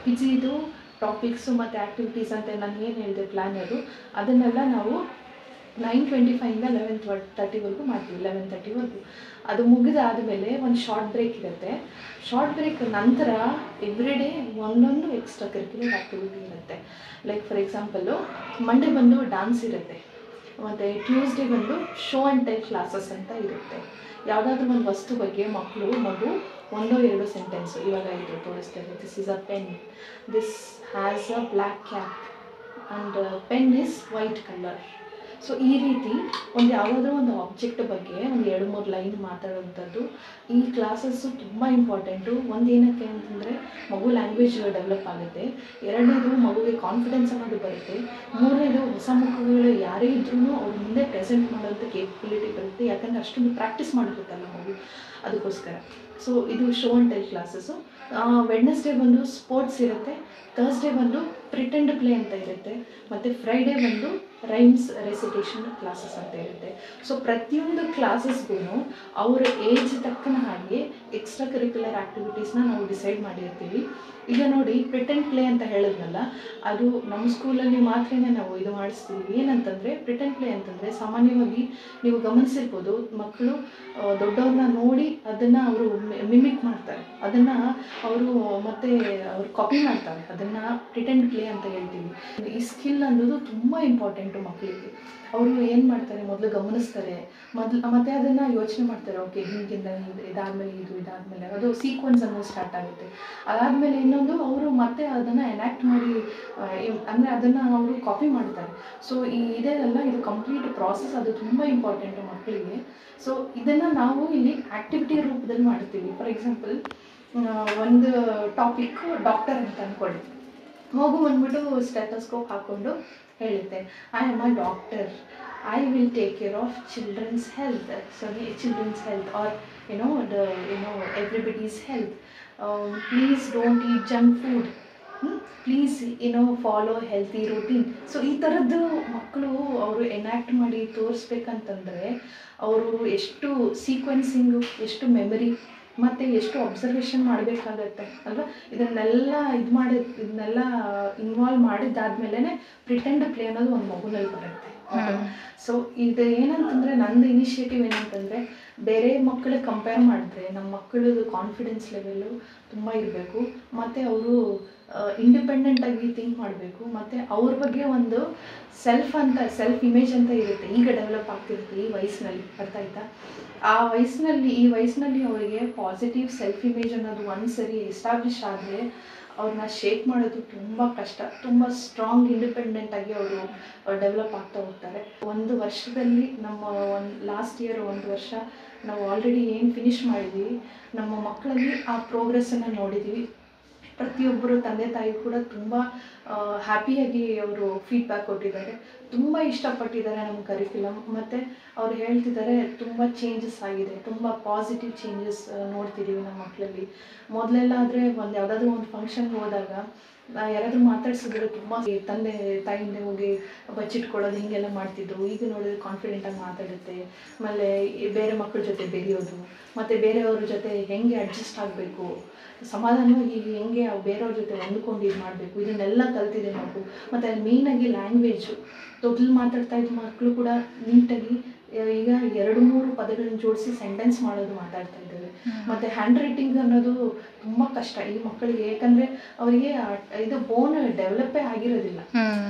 ಕಿಡ್ಸಿದು ಟಾಪಿಕ್ಸು ಮತ್ತು ಆ್ಯಕ್ಟಿವಿಟೀಸ್ ಅಂತ ನಾನು ಏನು ಹೇಳಿದೆ ಪ್ಲ್ಯಾನರು, ಅದನ್ನೆಲ್ಲ ನಾವು 9:25 11:30ವರೆಗೂ ಮಾಡ್ತೀವಿ, 11:30ವರೆಗೂ. ಅದು ಮುಗಿದಾದಮೇಲೆ ಒಂದು ಶಾರ್ಟ್ ಬ್ರೇಕ್ ಇರುತ್ತೆ. ಶಾರ್ಟ್ ಬ್ರೇಕ್ ನಂತರ ಎವ್ರಿ ಡೇ ಒಂದೊಂದು ಎಕ್ಸ್ಟ್ರಾ ಕರಿಕ್ಯುಲರ್ ಆ್ಯಕ್ಟಿವಿಟಿ ಇರುತ್ತೆ. ಲೈಕ್ ಫಾರ್ ಎಕ್ಸಾಂಪಲ್ಲು ಮಂಡೇ ಬಂದು ಡ್ಯಾನ್ಸ್ ಇರುತ್ತೆ, ಮತ್ತು ಟ್ಯೂಸ್ಡೇ ಬಂದು ಶೋ ಆ್ಯಂಡ್ ಟೆಲ್ ಕ್ಲಾಸಸ್ ಅಂತ ಇರುತ್ತೆ. ಯಾವುದಾದ್ರೂ ಒಂದು ವಸ್ತು ಬಗ್ಗೆ ಮಗು 1-2 ಸೆಂಟೆನ್ಸು ಇವಾಗ ಇದು ತೋರಿಸ್ತೇವೆ. This is a pen, this has a black cap and pen is white colour. So ಈ ರೀತಿ ಯಾವುದಾದ್ರೂ ಒಂದು ಆಬ್ಜೆಕ್ಟ್ ಬಗ್ಗೆ ಒಂದು 2-3 ಲೈನ್ ಮಾತಾಡೋವಂಥದ್ದು. ಈ ಕ್ಲಾಸಸ್ಸು ತುಂಬ ಇಂಪಾರ್ಟೆಂಟು. ಏನಕ್ಕೆ ಅಂತಂದರೆ ಮಗು ಲ್ಯಾಂಗ್ವೇಜ್ ಡೆವಲಪ್ ಆಗುತ್ತೆ. 2ನೇದು ಮಗುಗೆ ಕಾನ್ಫಿಡೆನ್ಸ್ ಅನ್ನೋದು ಬರುತ್ತೆ. 3ನೇದು ಹೊಸ ಮಕ್ಕಳು ಯಾರೇ ಇದ್ರೂ ಅವ್ರ ಮುಂದೆ ಪ್ರೆಸೆಂಟ್ ಮಾಡೋಂಥ ಕೇಪಬಿಲಿಟಿ ಬರುತ್ತೆ, ಯಾಕಂದರೆ ಅಷ್ಟೊಂದು ಪ್ರಾಕ್ಟೀಸ್ ಮಾಡಿರುತ್ತಲ್ಲ ಮಗು, ಅದಕ್ಕೋಸ್ಕರ. ಸೊ ಇದು show and tell classes. Wednesday ಬಂದು ಸ್ಪೋರ್ಟ್ಸ್ ಇರುತ್ತೆ, ಥರ್ಸ್ಡೇ ಬಂದು ಪ್ರಿಟೆಂಡ್ ಪ್ಲೇ ಅಂತ ಇರುತ್ತೆ, ಮತ್ತು ಫ್ರೈಡೇ ಬಂದು ರೈಮ್ಸ್ ರೆಸಿಟೇಷನ್ ಕ್ಲಾಸಸ್ ಅಂತ ಇರುತ್ತೆ. ಸೊ ಪ್ರತಿಯೊಂದು ಕ್ಲಾಸಸ್ಗೂ ಅವ್ರ ಏಜ್ ತಕ್ಕನ ಹಾಗೆ ಎಕ್ಸ್ಟ್ರಾ ಕರಿಕ್ಯುಲರ್ ಆ್ಯಕ್ಟಿವಿಟೀಸ್ನ ನಾವು ಡಿಸೈಡ್ ಮಾಡಿರ್ತೀವಿ. ಈಗ ನೋಡಿ ಪ್ರಿಟೆಂಡ್ ಪ್ಲೇ ಅಂತ ಹೇಳಿದ್ನಲ್ಲ, ಅದು ನಮ್ಮ ಸ್ಕೂಲಲ್ಲಿ ಮಾತ್ರ ನಾವು ಇದು ಮಾಡಿಸ್ತೀವಿ. ಏನಂತಂದರೆ ಪ್ರಿಟೆಂಡ್ ಪ್ಲೇ ಅಂತಂದರೆ ಸಾಮಾನ್ಯವಾಗಿ ನೀವು ಗಮನಿಸಿರ್ಬೋದು, ಮಕ್ಕಳು ದೊಡ್ಡವ್ರನ್ನ ನೋಡಿ ಅದನ್ನು ಅವರು ಮಿಮಿಕ್ ಮಾಡ್ತಾರೆ, ಅದನ್ನು ಅವರು ಮತ್ತೆ ಅವರು ಕಾಪಿ ಮಾಡ್ತಾರೆ, ಅದನ್ನು ಪ್ರಿಟೆಂಡ್ ಪ್ಲೇ ಅಂತ ಹೇಳ್ತೀವಿ. ಈ ಸ್ಕಿಲ್ ಅನ್ನೋದು ತುಂಬ ಇಂಪಾರ್ಟೆಂಟು ಮಕ್ಕಳಿಗೆ. ಅವರು ಏನು ಮಾಡ್ತಾರೆ, ಮೊದಲು ಗಮನಿಸ್ತಾರೆ, ಮತ್ತೆ ಅದನ್ನು ಯೋಚನೆ ಮಾಡ್ತಾರೆ. ಓಕೆ, ಹಿಂಗಿಂದ ಇದಾದಮೇಲೆ ಇದಾದಮೇಲೆ ಅದು ಸೀಕ್ವೆನ್ಸ್ ಅನ್ನೋದು ಸ್ಟಾರ್ಟ್ ಆಗುತ್ತೆ. ಅದಾದಮೇಲೆ ಇನ್ನೊಂದು ಅವರು ಮತ್ತೆ ಅದನ್ನು ಎನ್ಯಾಕ್ಟ್ ಮಾಡಿ ಅಂದರೆ ಅದನ್ನು ಅವರು ಕಾಪಿ ಮಾಡ್ತಾರೆ. ಸೊ ಇದೆಲ್ಲ ಇದು ಕಂಪ್ಲೀಟ್ ಪ್ರಾಸೆಸ್, ಅದು ತುಂಬ ಇಂಪಾರ್ಟೆಂಟು ಮಕ್ಕಳಿಗೆ. ಸೊ ಇದನ್ನು ನಾವು ಇಲ್ಲಿ ಆ್ಯಕ್ಟಿವಿಟಿ ರೂಪದಲ್ಲಿ ಮಾಡ್ತೀವಿ. ಫಾರ್ ಎಕ್ಸಾಂಪಲ್, ಒಂದು ಟಾಪಿಕ್ ಡಾಕ್ಟರ್ ಅಂತ ಅಂದ್ಕೊಳ್ಳಿ. ಮಗು ಬಂದ್ಬಿಟ್ಟು ಸ್ಟೆಥೋಸ್ಕೋಪ್ ಹಾಕ್ಕೊಂಡು ಹೇಳುತ್ತೆ, I am a doctor, I will take care of children's health, or everybody's health, please don't eat junk food, please follow healthy routine. So ಈ ಥರದ್ದು ಮಕ್ಕಳು ಅವರು ಎನ್ಯಾಕ್ಟ್ ಮಾಡಿ ತೋರಿಸ್ಬೇಕಂತಂದರೆ ಅವರು ಎಷ್ಟು ಸೀಕ್ವೆನ್ಸಿಂಗು, ಎಷ್ಟು ಮೆಮರಿ ಮತ್ತು ಎಷ್ಟು ಅಬ್ಸರ್ವೇಷನ್ ಮಾಡಬೇಕಾಗತ್ತೆ ಅಲ್ವಾ. ಇದನ್ನೆಲ್ಲ ಇದನ್ನೆಲ್ಲ ಇನ್ವಾಲ್ವ್ ಮಾಡಿದ್ದಾದ್ಮೇಲೆ ಪ್ರಿಟೆಂಡ್ ಪ್ಲೇ ಅನ್ನೋದು ಒಂದು ಮಗುನಲ್ಲಿ ಬರುತ್ತೆ. ಸೊ ಇದು ಏನಂತಂದರೆ ನಂದು ಇನಿಷಿಯೇಟಿವ್ ಏನಂತಂದರೆ, ಬೇರೆ ಮಕ್ಕಳಿಗೆ ಕಂಪೇರ್ ಮಾಡಿದ್ರೆ ನಮ್ಮ ಮಕ್ಕಳದು ಕಾನ್ಫಿಡೆನ್ಸ್ ಲೆವೆಲ್ಲು ತುಂಬ ಇರಬೇಕು, ಮತ್ತು ಅವರು ಇಂಡಿಪೆಂಡೆಂಟಾಗಿ ಥಿಂಕ್ ಮಾಡಬೇಕು, ಮತ್ತು ಅವ್ರ ಬಗ್ಗೆ ಒಂದು ಸೆಲ್ಫ್ ಇಮೇಜ್ ಅಂತ ಇರುತ್ತೆ, ಈಗ ಡೆವಲಪ್ ಆಗ್ತಿರುತ್ತೆ ಈ ವಯಸ್ಸಿನಲ್ಲಿ. ಅರ್ಥ ಆಯ್ತಾ? ಈ ವಯಸ್ಸಿನಲ್ಲಿ ಅವರಿಗೆ ಪಾಸಿಟಿವ್ ಸೆಲ್ಫ್ ಇಮೇಜ್ ಅನ್ನೋದು ಒಂದು ಸರಿ ಎಸ್ಟಾಬ್ಲಿಷ್ ಆದರೆ ಅವ್ರನ್ನ ಶೇಕ್ ಮಾಡೋದು ತುಂಬ ಕಷ್ಟ. ತುಂಬ ಸ್ಟ್ರಾಂಗ್ ಇಂಡಿಪೆಂಡೆಂಟಾಗಿ ಅವರು ಡೆವಲಪ್ ಆಗ್ತಾ ಹೋಗ್ತಾರೆ. ಒಂದು ವರ್ಷದಲ್ಲಿ ಲಾಸ್ಟ್ ಇಯರ್ 1 ವರ್ಷ ನಾವು ಆಲ್ರೆಡಿ ಏನು ಫಿನಿಷ್ ಮಾಡಿದ್ದೀವಿ, ನಮ್ಮ ಮಕ್ಕಳಲ್ಲಿ ಆ ಪ್ರೋಗ್ರೆಸ್ಸನ್ನು ನೋಡಿದ್ದೀವಿ. ಪ್ರತಿಯೊಬ್ಬರು ತಂದೆ ತಾಯಿ ಕೂಡ ತುಂಬ ಹ್ಯಾಪಿಯಾಗಿ ಅವರು ಫೀಡ್ಬ್ಯಾಕ್ ಕೊಟ್ಟಿದ್ದಾರೆ, ತುಂಬ ಇಷ್ಟಪಟ್ಟಿದ್ದಾರೆ ನಮ್ಮ ಕರಿಕ್ಯುಲಮ್. ಮತ್ತು ಅವ್ರು ಹೇಳ್ತಿದ್ದಾರೆ ತುಂಬ ಚೇಂಜಸ್ ಆಗಿದೆ, ತುಂಬ ಪಾಸಿಟಿವ್ ಚೇಂಜಸ್ ನೋಡ್ತಿದ್ದೀವಿ ನಮ್ಮ ಮಕ್ಕಳಲ್ಲಿ. ಮೊದಲೆಲ್ಲ ಆದರೆ ಯಾವುದಾದ್ರೂ ಒಂದು ಫಂಕ್ಷನ್ಗೆ ಹೋದಾಗ ಯಾರಾದರೂ ಮಾತಾಡ್ಸಿದ್ರೆ ತುಂಬ ತಂದೆ ತಾಯಿಯಿಂದ ಹೋಗಿ ಬಚ್ಚಿಟ್ಕೊಳ್ಳೋದು ಹಿಂಗೆಲ್ಲ ಮಾಡ್ತಿದ್ರು. ಈಗ ನೋಡಿದ್ರೆ ಕಾನ್ಫಿಡೆಂಟಾಗಿ ಮಾತಾಡುತ್ತೆ, ಆಮೇಲೆ ಬೇರೆ ಮಕ್ಕಳ ಜೊತೆ ಬೆರೆಯೋದು, ಮತ್ತು ಬೇರೆಯವ್ರ ಜೊತೆ ಹೆಂಗೆ ಅಡ್ಜಸ್ಟ್ ಆಗಬೇಕು, ಸಮಾಧಾನವಾಗಿ ಹೆಂಗೆ ಬೇರೆಯವ್ರ ಜೊತೆ ಹೊಂದ್ಕೊಂಡು ಇದು ಮಾಡಬೇಕು, ಇದನ್ನೆಲ್ಲ ಕಲ್ತಿದೆ ಮಗು. ಮತ್ತು ಮೇಯ್ನಾಗಿ ಲ್ಯಾಂಗ್ವೇಜು, ತೊದಲು ಮಾತಾಡ್ತಾ ಇದ್ದ ಮಕ್ಕಳು ಕೂಡ ನೀಟಾಗಿ ಈಗ 2-3 ಪದಗಳನ್ನ ಜೋಡಿಸಿ ಸೆಂಟೆನ್ಸ್ ಮಾಡೋದು ಮಾತಾಡ್ತಾ ಇದ್ದೇವೆ. ಮತ್ತು ಹ್ಯಾಂಡ್ ರೈಟಿಂಗ್ ಅನ್ನೋದು ತುಂಬ ಕಷ್ಟ ಈ ಮಕ್ಕಳಿಗೆ, ಯಾಕಂದರೆ ಅವರಿಗೆ ಇದು ಬೋನ್ ಡೆವಲಪ್ಪೇ ಆಗಿರೋದಿಲ್ಲ.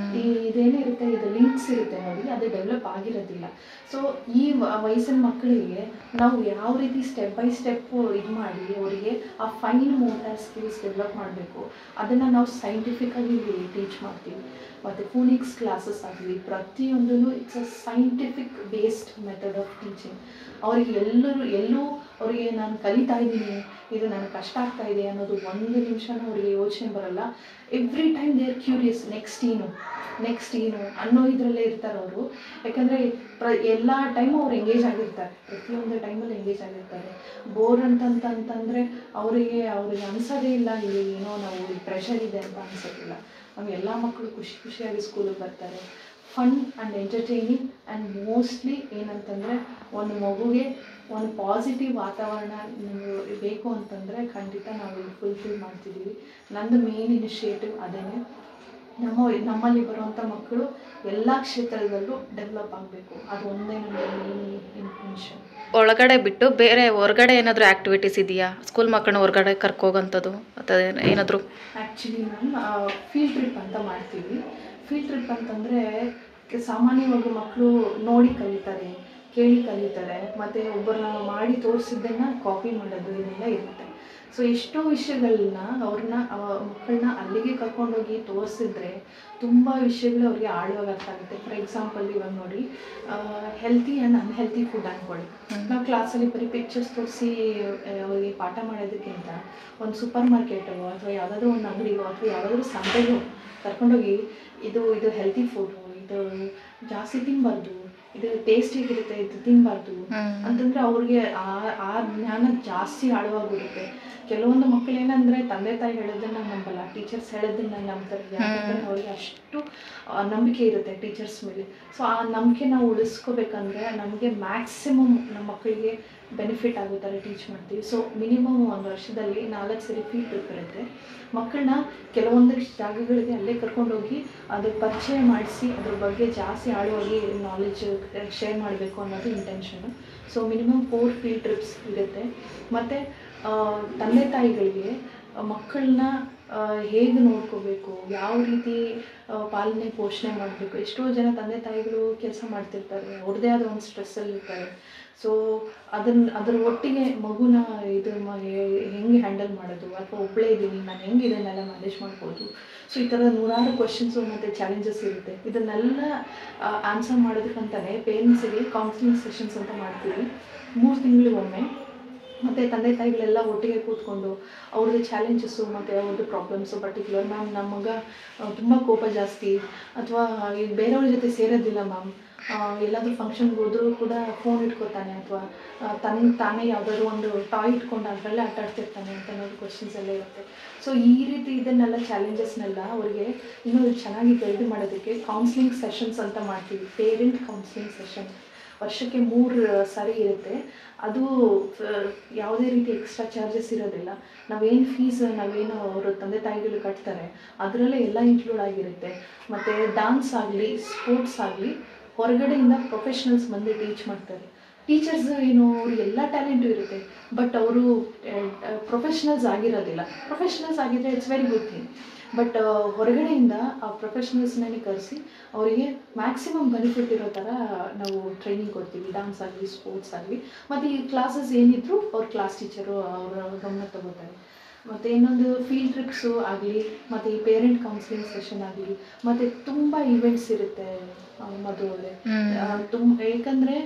ಇದೇನಿರುತ್ತೆ, ಇದು ಲಿಂಕ್ಸ್ ಇರುತ್ತೆ ನೋಡಿ, ಅದು ಡೆವಲಪ್ ಆಗಿರೋದಿಲ್ಲ. ಸೊ ಈ ವಯಸ್ಸಿನ ಮಕ್ಕಳಿಗೆ ನಾವು ಯಾವ ರೀತಿ ಸ್ಟೆಪ್ ಬೈ ಸ್ಟೆಪ್ಪು ಇದು ಮಾಡಿ ಅವರಿಗೆ ಆ ಫೈನ್ ಮೋಟಾರ್ ಸ್ಕಿಲ್ಸ್ ಡೆವಲಪ್ ಮಾಡಬೇಕು, ಅದನ್ನು ನಾವು ಸೈಂಟಿಫಿಕಾಗಿ ಟೀಚ್ ಮಾಡ್ತೀವಿ. ಮತ್ತು ಫೋನಿಕ್ಸ್ ಕ್ಲಾಸಸ್ ಆಗಲಿ, ಪ್ರತಿಯೊಂದೂ it's a scientific based method of teaching. ಅವರಿಗೆ ಎಲ್ಲೂ ಅವರಿಗೆ ನಾನು ಕಲಿತಾ ಇದ್ದೀನಿ, ಇದು ನನಗೆ ಕಷ್ಟ ಆಗ್ತಾ ಇದೆ ಅನ್ನೋದು ಒಂದು ನಿಮಿಷನೂ ಅವರಿಗೆ ಯೋಚನೆ ಬರಲ್ಲ. Every time they are curious, next ಏನು ಅನ್ನೋ ಇದರಲ್ಲೇ ಇರ್ತಾರೆ ಅವರು. ಯಾಕಂದರೆ ಎಲ್ಲ ಟೈಮು ಅವ್ರು ಎಂಗೇಜ್ ಆಗಿರ್ತಾರೆ, ಪ್ರತಿಯೊಂದು ಟೈಮಲ್ಲಿ ಎಂಗೇಜ್ ಆಗಿರ್ತಾರೆ. ಬೋರ್ ಅಂತಂದರೆ ಅವರಿಗೆ ಅನಿಸೋದೇ ಇಲ್ಲ, ಇಲ್ಲಿ ಏನೋ ನಾವು ಪ್ರೆಷರ್ ಇದೆ ಅಂತ ಅನಿಸೋದಿಲ್ಲ. ನಾವು ಎಲ್ಲ ಮಕ್ಕಳು ಖುಷಿಯಾಗಿ ಸ್ಕೂಲಿಗೆ ಬರ್ತಾರೆ. Fun and entertaining and mostly ಏನಂತಂದರೆ ಒಂದು ಮಗುಗೆ ಒಂದು ಪಾಸಿಟಿವ್ ವಾತಾವರಣ ಬೇಕು ಅಂತಂದರೆ ಖಂಡಿತ ನಾವು ಇಲ್ಲಿ ಫುಲ್ಫಿಲ್ ಮಾಡ್ತಿದ್ದೀವಿ. ನಂದು ಮೇನ್ ಇನಿಷಿಯೇಟಿವ್ ಅದೇ. ನಮ್ಮಲ್ಲಿ ಬರುವಂಥ ಮಕ್ಕಳು ಎಲ್ಲ ಕ್ಷೇತ್ರದಲ್ಲೂ ಡೆವಲಪ್ ಆಗಬೇಕು, ಅದು ಒಂದೇ ನಮ್ಮ ಮೇನ್ ಇಂಟೆನ್ಷನ್. ಒಳಗಡೆ ಬಿಟ್ಟು ಬೇರೆ ಹೊರಗಡೆ ಏನಾದರೂ ಆ್ಯಕ್ಟಿವಿಟೀಸ್ ಇದೆಯಾ? ಸ್ಕೂಲ್ ಮಕ್ಕಳನ್ನ ಹೊರಗಡೆ ಕರ್ಕೋಗಂಥದ್ದು ಅಥವಾ ಏನಾದರೂ? ಆ್ಯಕ್ಚುಲಿ ಮ್ಯಾಮ್, ಫೀಲ್ಡ್ ಟ್ರಿಪ್ ಅಂತ ಮಾಡ್ತೀವಿ. ಫೀಲ್ಡ್ ಟ್ರಿಪ್ ಅಂತಂದರೆ ಸಾಮಾನ್ಯವಾಗಿ ಮಕ್ಕಳು ನೋಡಿ ಕಲಿತಾರೆ, ಕೇಳಿ ಕಲಿತಾರೆ, ಮತ್ತು ಒಬ್ಬರನ್ನ ಮಾಡಿ ತೋರಿಸಿದ್ದನ್ನು ಕಾಪಿ ಮಾಡೋದು ಇದೆಲ್ಲ ಇರುತ್ತೆ. ಸೊ ಎಷ್ಟೋ ವಿಷಯಗಳನ್ನ ಮಕ್ಕಳನ್ನ ಅಲ್ಲಿಗೆ ಕರ್ಕೊಂಡೋಗಿ ತೋರಿಸಿದ್ರೆ ತುಂಬ ವಿಷಯಗಳು ಅವ್ರಿಗೆ ಆಳವಾಗಿ ಅರ್ಥ ಆಗುತ್ತೆ. ಫಾರ್ ಎಕ್ಸಾಂಪಲ್, ಇವಾಗ ನೋಡಿ, ಹೆಲ್ತಿ ಆ್ಯಂಡ್ ಅನ್ಹೆಲ್ತಿ ಫುಡ್ ಅಂದ್ಕೊಳ್ಳಿ. ನಾವು ಕ್ಲಾಸಲ್ಲಿ ಬರೀ ಪಿಕ್ಚರ್ಸ್ ತೋರಿಸಿ ಅವರಿಗೆ ಪಾಠ ಮಾಡೋದಕ್ಕಿಂತ ಒಂದು ಸೂಪರ್ ಮಾರ್ಕೆಟೋ ಅಥವಾ ಯಾವುದಾದ್ರೂ ಒಂದು ಅಂಗಡಿಗೋ ಅಥವಾ ಯಾವುದಾದ್ರೂ ಸಂತೆಗೋ ಕರ್ಕೊಂಡೋಗಿ ಇದು ಹೆಲ್ತಿ ಫುಡ್ಡು, ಇದು ಜಾಸ್ತಿ ತಿನ್ನಬಾರ್ದು, ಇದು ಟೇಸ್ಟ್ ಹೇಗಿರುತ್ತೆ, ಇದು ತಿನ್ನಬಾರ್ದು ಅಂತಂದರೆ ಅವ್ರಿಗೆ ಆ ಜ್ಞಾನ ಜಾಸ್ತಿ ಆಳವಾಗಿರುತ್ತೆ. ಕೆಲವೊಂದು ಮಕ್ಕಳು ಏನಂದರೆ ತಂದೆ ತಾಯಿ ಹೇಳೋದನ್ನು ನಂಬಲ್ಲ, ಟೀಚರ್ಸ್ ಹೇಳೋದನ್ನು ನಂಬ್ತಾರೆ. ಯಾಕಂದರೆ ಅವರಿಗೆ ಅಷ್ಟು ನಂಬಿಕೆ ಇರುತ್ತೆ ಟೀಚರ್ಸ್ ಮೇಲೆ. ಸೊ ಆ ನಂಬಿಕೆ ನಾವು ಉಳಿಸ್ಕೋಬೇಕಂದ್ರೆ ನಮಗೆ ಮ್ಯಾಕ್ಸಿಮಮ್ ನಮ್ಮ ಮಕ್ಕಳಿಗೆ ಬೆನಿಫಿಟ್ ಆಗೋ ಥರ ಟೀಚ್ ಮಾಡ್ತೀವಿ. ಸೊ ಮಿನಿಮಮ್ 1 ವರ್ಷದಲ್ಲಿ 4 ಸರಿ ಫೀಲ್ಡ್ ಟ್ರಿಪ್ ಇರುತ್ತೆ. ಮಕ್ಕಳನ್ನ ಕೆಲವೊಂದು ಜಾಗಗಳಿಗೆ ಅಲ್ಲೇ ಕರ್ಕೊಂಡೋಗಿ ಅದ್ರ ಪರಿಚಯ ಮಾಡಿಸಿ ಅದ್ರ ಬಗ್ಗೆ ಜಾಸ್ತಿ ಆಳವಾಗಿ ನಾಲೆಜ್ ಶೇರ್ ಮಾಡಬೇಕು ಅನ್ನೋದು intention. So minimum 4 field trips ಇರುತ್ತೆ. ಮತ್ತು ತಂದೆ ತಾಯಿಗಳಿಗೆ ಮಕ್ಕಳನ್ನ ಹೇಗೆ ನೋಡ್ಕೋಬೇಕು, ಯಾವ ರೀತಿ ಪಾಲನೆ ಪೋಷಣೆ ಮಾಡಬೇಕು. ಎಷ್ಟೋ ಜನ ತಂದೆ ತಾಯಿಗಳು ಕೆಲಸ ಮಾಡ್ತಿರ್ತಾರೆ, ಅವ್ರದ್ದೇ ಆದ ಒಂದು ಸ್ಟ್ರೆಸ್ಸಲ್ಲಿ ಇರ್ತಾರೆ. ಸೊ ಅದ್ರ ಒಟ್ಟಿಗೆ ಮಗುನ ಹೆಂಗೆ ಹ್ಯಾಂಡಲ್ ಮಾಡೋದು, ಅಥವಾ ಒಬ್ಬಳೇ ಇದ್ದೀನಿ ನಾನು ಹೆಂಗೆ ಇದನ್ನೆಲ್ಲ ಮ್ಯಾನೇಜ್ ಮಾಡ್ಬೋದು. ಸೊ ಈ ಥರ 100 ಕ್ವೆಶನ್ಸು ಮತ್ತು ಚಾಲೆಂಜಸ್ ಇರುತ್ತೆ. ಇದನ್ನೆಲ್ಲ ಆನ್ಸರ್ ಮಾಡೋದಕ್ಕಂತಲೇ ಪೇರೆಂಟ್ಸಿಗೆ ಕೌನ್ಸಿಲಿಂಗ್ ಸೆಷನ್ಸ್ ಅಂತ ಮಾಡ್ತೀವಿ 3 ತಿಂಗಳಿಗೊಮ್ಮೆ. ಮತ್ತು ತಂದೆ ತಾಯಿಗಳೆಲ್ಲ ಒಟ್ಟಿಗೆ ಕೂತ್ಕೊಂಡು ಅವ್ರದ್ದು ಚಾಲೆಂಜಸ್ಸು ಮತ್ತು ಅವ್ರದ್ದು ಪ್ರಾಬ್ಲಮ್ಸು, ಪರ್ಟಿಕ್ಯುಲರ್ ಮ್ಯಾಮ್ ನಮ್ಮ ಮಗ ತುಂಬ ಕೋಪ ಜಾಸ್ತಿ, ಅಥವಾ ಬೇರೆಯವ್ರ ಜೊತೆ ಸೇರೋದಿಲ್ಲ ಮ್ಯಾಮ್, ಎಲ್ಲಾದರೂ ಫಂಕ್ಷನ್ಗೆ ಹೋದರೂ ಕೂಡ ಫೋನ್ ಇಟ್ಕೊತಾನೆ, ಅಥವಾ ತಾನೇ ಯಾವುದಾದ್ರು ಒಂದು ಟಾಯ್ ಇಟ್ಕೊಂಡು ಅದರಲ್ಲೇ ಆಟ ಆಡ್ತಿರ್ತಾನೆ ಅಂತ ಅನ್ನೋದು ಕ್ವಶನ್ಸ್ ಎಲ್ಲ ಇರುತ್ತೆ. ಸೊ ಈ ರೀತಿ ಇದನ್ನೆಲ್ಲ ಚಾಲೆಂಜಸ್ನೆಲ್ಲ ಅವರಿಗೆ ಇನ್ನೂ ಚೆನ್ನಾಗಿ ಗೈಡ್ ಮಾಡೋದಕ್ಕೆ ಕೌನ್ಸಿಲಿಂಗ್ ಸೆಷನ್ಸ್ ಅಂತ ಮಾಡ್ತೀವಿ. ಪೇರೆಂಟ್ ಕೌನ್ಸಿಲಿಂಗ್ ಸೆಷನ್ ವರ್ಷಕ್ಕೆ 3 ಸಾರಿ ಇರುತ್ತೆ. ಅದು ಯಾವುದೇ ರೀತಿ ಎಕ್ಸ್ಟ್ರಾ ಚಾರ್ಜಸ್ ಇರೋದಿಲ್ಲ. ನಾವೇನು ಅವರು ತಂದೆ ತಾಯಿಗಳು ಕಟ್ತಾರೆ ಅದರಲ್ಲೇ ಎಲ್ಲ ಇನ್ಕ್ಲೂಡ್ ಆಗಿರುತ್ತೆ. ಮತ್ತು ಡ್ಯಾನ್ಸ್ ಆಗಲಿ ಸ್ಪೋರ್ಟ್ಸ್ ಆಗಲಿ ಹೊರಗಡೆಯಿಂದ ಪ್ರೊಫೆಷ್ನಲ್ಸ್ ಬಂದು ಟೀಚ್ ಮಾಡ್ತಾರೆ. ಟೀಚರ್ಸ್ ಅವ್ರಿಗೆ ಎಲ್ಲ ಟ್ಯಾಲೆಂಟು ಇರುತ್ತೆ, ಬಟ್ ಅವರು ಪ್ರೊಫೆಷ್ನಲ್ಸ್ ಆಗಿರೋದಿಲ್ಲ. ಪ್ರೊಫೆಷ್ನಲ್ಸ್ ಆಗಿದ್ರೆ it's very good thing. But ಹೊರಗಡೆಯಿಂದ ಆ ಪ್ರೊಫೆಷ್ನಲ್ಸ್ನೇ ಕರೆಸಿ ಅವರಿಗೆ ಮ್ಯಾಕ್ಸಿಮಮ್ ಬೆನಿಫಿಟ್ ಇರೋ ಥರ ನಾವು ಟ್ರೈನಿಂಗ್ ಕೊಡ್ತೀವಿ. ಡ್ಯಾನ್ಸ್ ಆಗಲಿ ಸ್ಪೋರ್ಟ್ಸ್ ಆಗಲಿ. ಮತ್ತು ಈ ಕ್ಲಾಸಸ್ ಏನಿದ್ರು ಅವ್ರ ಕ್ಲಾಸ್ ಟೀಚರು ಅವರ ಗಮನ ತಗೋತಾರೆ. ಮತ್ತು ಇನ್ನೊಂದು ಫೀಲ್ಡ್ ಟ್ರಿಪ್ಸು ಆಗಲಿ, ಮತ್ತು ಈ ಪೇರೆಂಟ್ ಕೌನ್ಸಿಲಿಂಗ್ ಸೆಷನ್ ಆಗಲಿ, ಮತ್ತು ತುಂಬ ಇವೆಂಟ್ಸ್ ಇರುತ್ತೆ ಮದುವೆ ಏಕೆಂದರೆ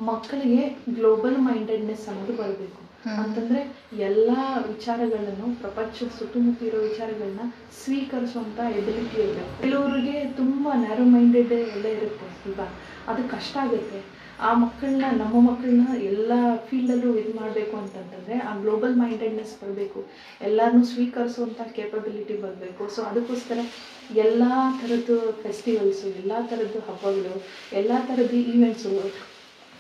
ಮಕ್ಕಳಿಗೆ ಗ್ಲೋಬಲ್ ಮೈಂಡೆಡ್ನೆಸ್ ಅನ್ನೋದು ಬರಬೇಕು. ಅಂತಂದರೆ ಎಲ್ಲ ವಿಚಾರಗಳನ್ನು, ಪ್ರಪಂಚದ ಸುತ್ತಮುತ್ತ ಇರೋ ವಿಚಾರಗಳನ್ನ ಸ್ವೀಕರಿಸುವಂಥ ಎಬಿಲಿಟಿ ಇರಬೇಕು. ಕೆಲವರಿಗೆ ತುಂಬ ನ್ಯಾರೋ ಮೈಂಡೆಡ್ ಎಲ್ಲ ಇರುತ್ತೆ ಅಲ್ವಾ, ಅದು ಕಷ್ಟ ಆಗುತ್ತೆ. ಆ ಮಕ್ಕಳನ್ನ, ನಮ್ಮ ಮಕ್ಕಳನ್ನ ಎಲ್ಲ ಫೀಲ್ಡಲ್ಲೂ ಇದು ಮಾಡಬೇಕು ಅಂತಂತಂದರೆ ಆ ಗ್ಲೋಬಲ್ ಮೈಂಡೆಡ್ನೆಸ್ ಬರಬೇಕು, ಎಲ್ಲರನ್ನೂ ಸ್ವೀಕರಿಸುವಂಥ ಕೇಪಬಿಲಿಟಿ ಬರಬೇಕು. ಸೊ ಅದಕ್ಕೋಸ್ಕರ ಎಲ್ಲ ಥರದ್ದು ಫೆಸ್ಟಿವಲ್ಸು, ಎಲ್ಲ ಥರದ್ದು ಹಬ್ಬಗಳು, ಎಲ್ಲ ಥರದ್ದು ಈವೆಂಟ್ಸು,